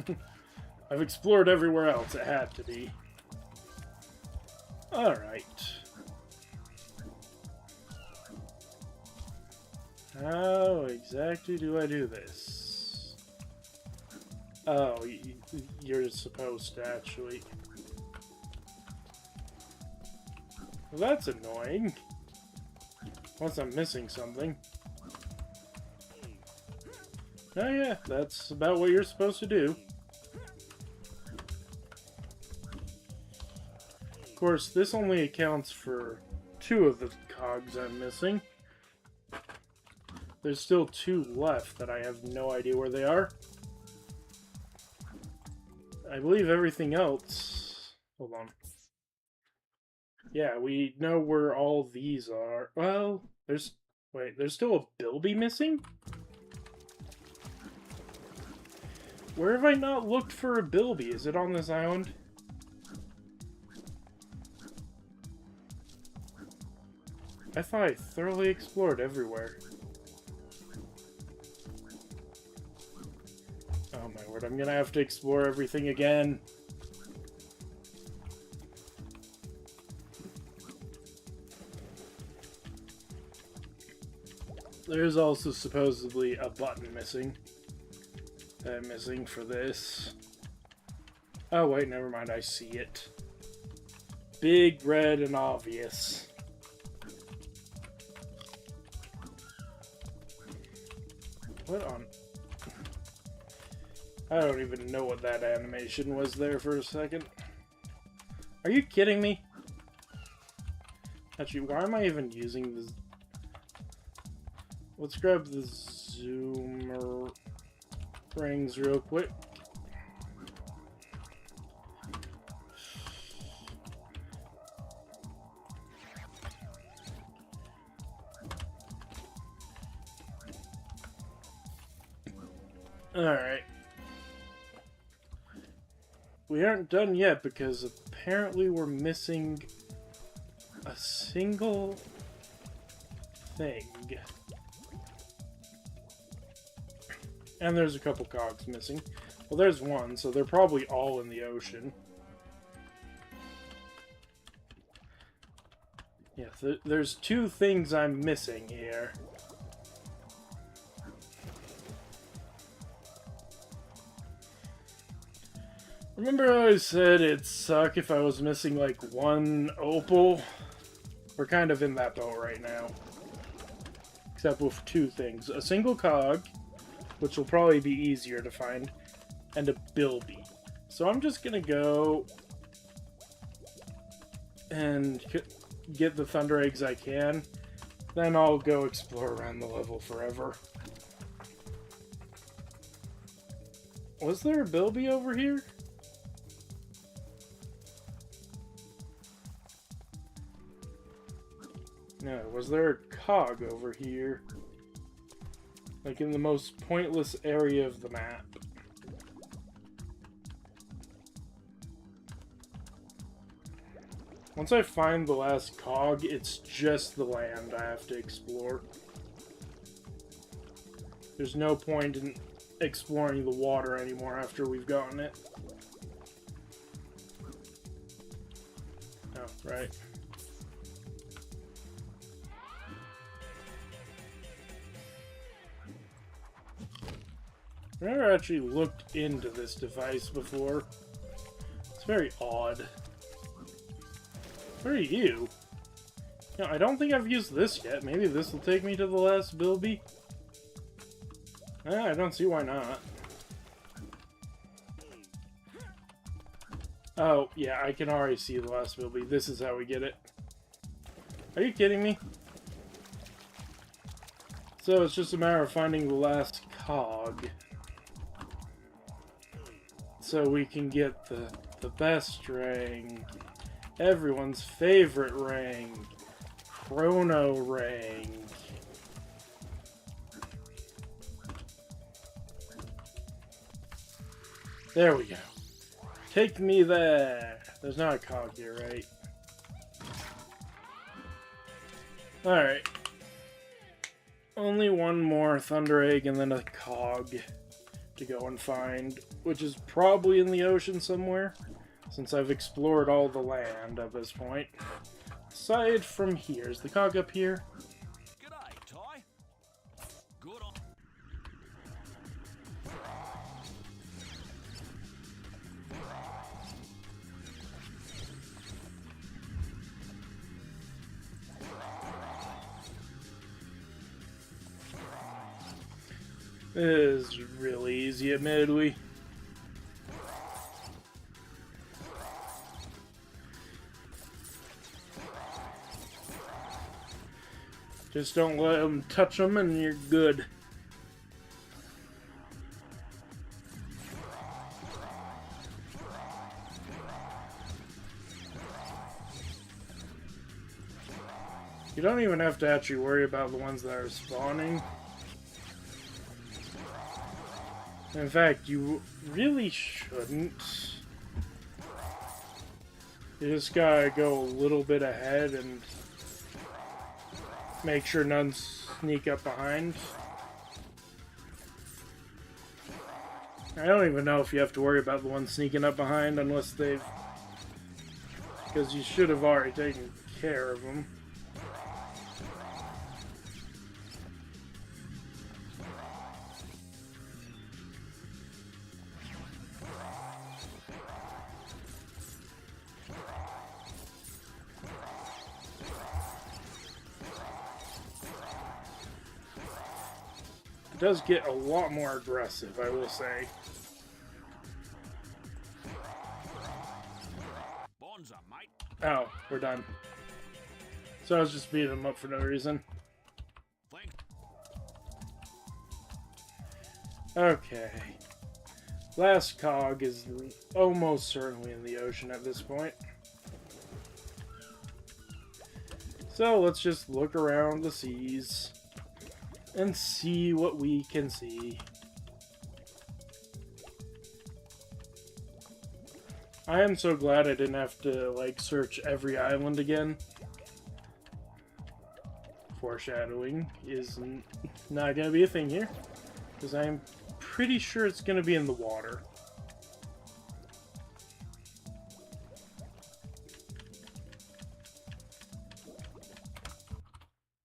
Speaker 2: I've explored everywhere else. It had to be. Alright. How exactly do I do this? Oh, you're supposed to actually... Well, that's annoying. Unless I'm missing something. Oh yeah, that's about what you're supposed to do. Of course, this only accounts for 2 of the cogs I'm missing. There's still 2 left that I have no idea where they are. I believe everything else... Hold on. Yeah, we know where all these are. Well, there's... Wait, there's still a Bilby missing? Where have I not looked for a Bilby? Is it on this island? I thought I thoroughly explored everywhere. Oh my word, I'm gonna have to explore everything again. There's also supposedly a button missing. that I'm missing for this. Oh wait, never mind, I see it. Big, red, and obvious. What on... I don't even know what that animation was there for a second. Are you kidding me? Actually, why am I even using this? Let's grab the zoomer rings real quick. Alright. We aren't done yet because apparently we're missing a single thing. And there's a couple cogs missing. Well, there's one, so they're probably all in the ocean. Yeah, there's two things I'm missing here. Remember how I said it'd suck if I was missing like one opal? We're kind of in that boat right now. Except with two things. A single cog, which will probably be easier to find, and a bilby. So I'm just gonna go and get the thunder eggs I can. Then I'll go explore around the level forever. Was there a bilby over here? No, was there a cog over here? Like in the most pointless area of the map. Once I find the last cog, it's just the land I have to explore. There's no point in exploring the water anymore after we've gotten it. Oh, right. I've never actually looked into this device before. It's very odd. Where are you? No, I don't think I've used this yet. Maybe this will take me to the last bilby? I don't see why not. Oh, yeah, I can already see the last bilby. This is how we get it. Are you kidding me? So it's just a matter of finding the last cog. So we can get the best ring. Everyone's favorite ring. Chrono ring. There we go. Take me there. There's not a cog here, right? Alright. Only one more thunder egg and then a cog to go and find, which is probably in the ocean somewhere, since I've explored all the land at this point. Aside from here, is the cog up here?
Speaker 3: G'day, Ty. Good on.
Speaker 2: This is really easy, admittedly. Just don't let them touch them and you're good. You don't even have to actually worry about the ones that are spawning. In fact, you really shouldn't. You just gotta go a little bit ahead and make sure none sneak up behind. I don't even know if you have to worry about the ones sneaking up behind unless they've... because you should have already taken care of them. does get a lot more aggressive, I will say.
Speaker 3: Bonza, mate.
Speaker 2: Oh, we're done. So I was just beating him up for no reason.
Speaker 3: Thanks.
Speaker 2: Okay. Last cog is almost certainly in the ocean at this point. So let's just look around the seas and see what we can see. I am so glad I didn't have to, like, search every island again. Foreshadowing is not going to be a thing here, because I'm pretty sure it's going to be in the water.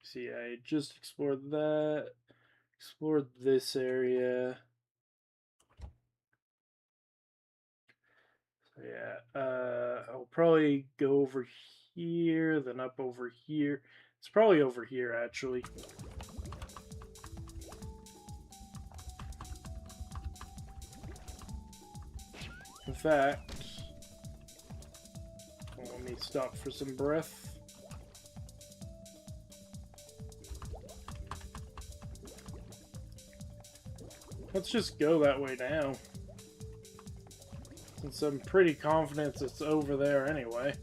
Speaker 2: See, I just explored that, explored this area. So yeah, I'll probably go over here, then up over here. It's probably over here, actually. In fact, let me stop for some breath. Let's just go that way now, since I'm pretty confident it's over there anyway.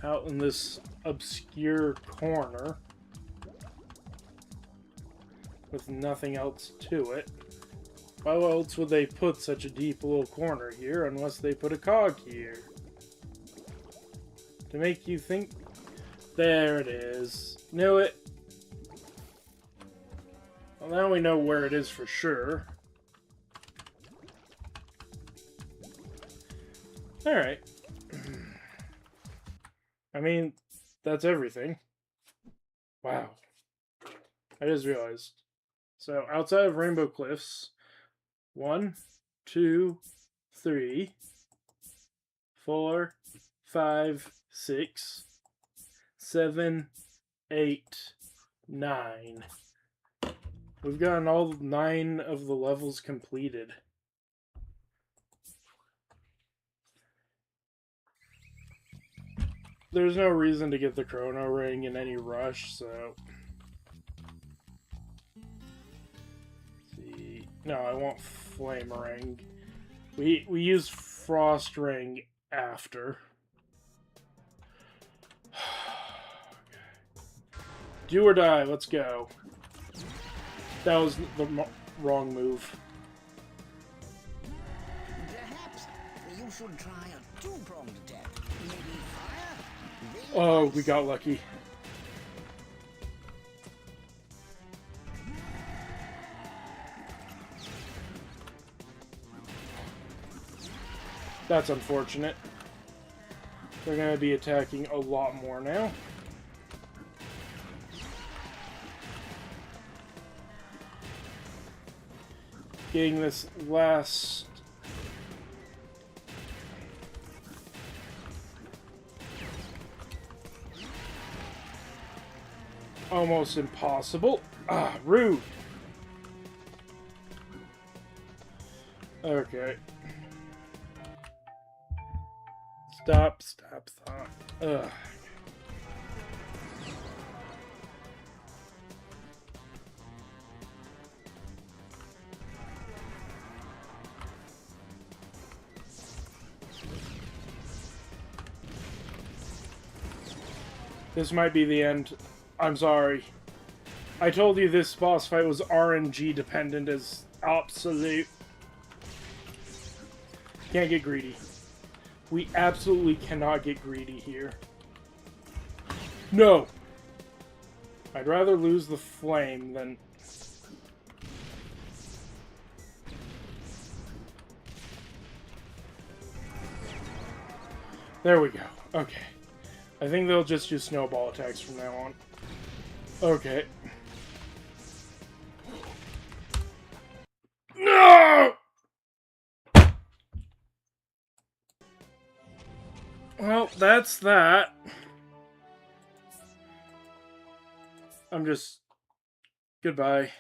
Speaker 2: Out in this obscure corner with nothing else to it. Why else would they put such a deep little corner here unless they put a cog here? To make you think... There it is. Knew it. Well, now we know where it is for sure. Alright. I mean, that's everything. Wow. I just realized. So, outside of Rainbow Cliffs, 1, 2, 3, 4, 5, 6, 7, 8, 9. We've gotten all 9 of the levels completed. There's no reason to get the Chrono Ring in any rush, so... See... No, I want Flame Ring. We use Frost Ring after. Do or die, let's go. That was the wrong move.
Speaker 3: Perhaps you should try a two-pronged attack. Maybe fire?
Speaker 2: Oh, we got lucky. That's unfortunate. They're going to be attacking a lot more now. Getting this last... almost impossible. Ah, rude. Okay. Stop. Ugh. This might be the end. I'm sorry. I told you this boss fight was RNG dependent as absolute. Can't get greedy. We absolutely cannot get greedy here. No! I'd rather lose the flame than... There we go. Okay. I think they'll just do snowball attacks from now on. Okay. No! Well, that's that. I'm just... Goodbye.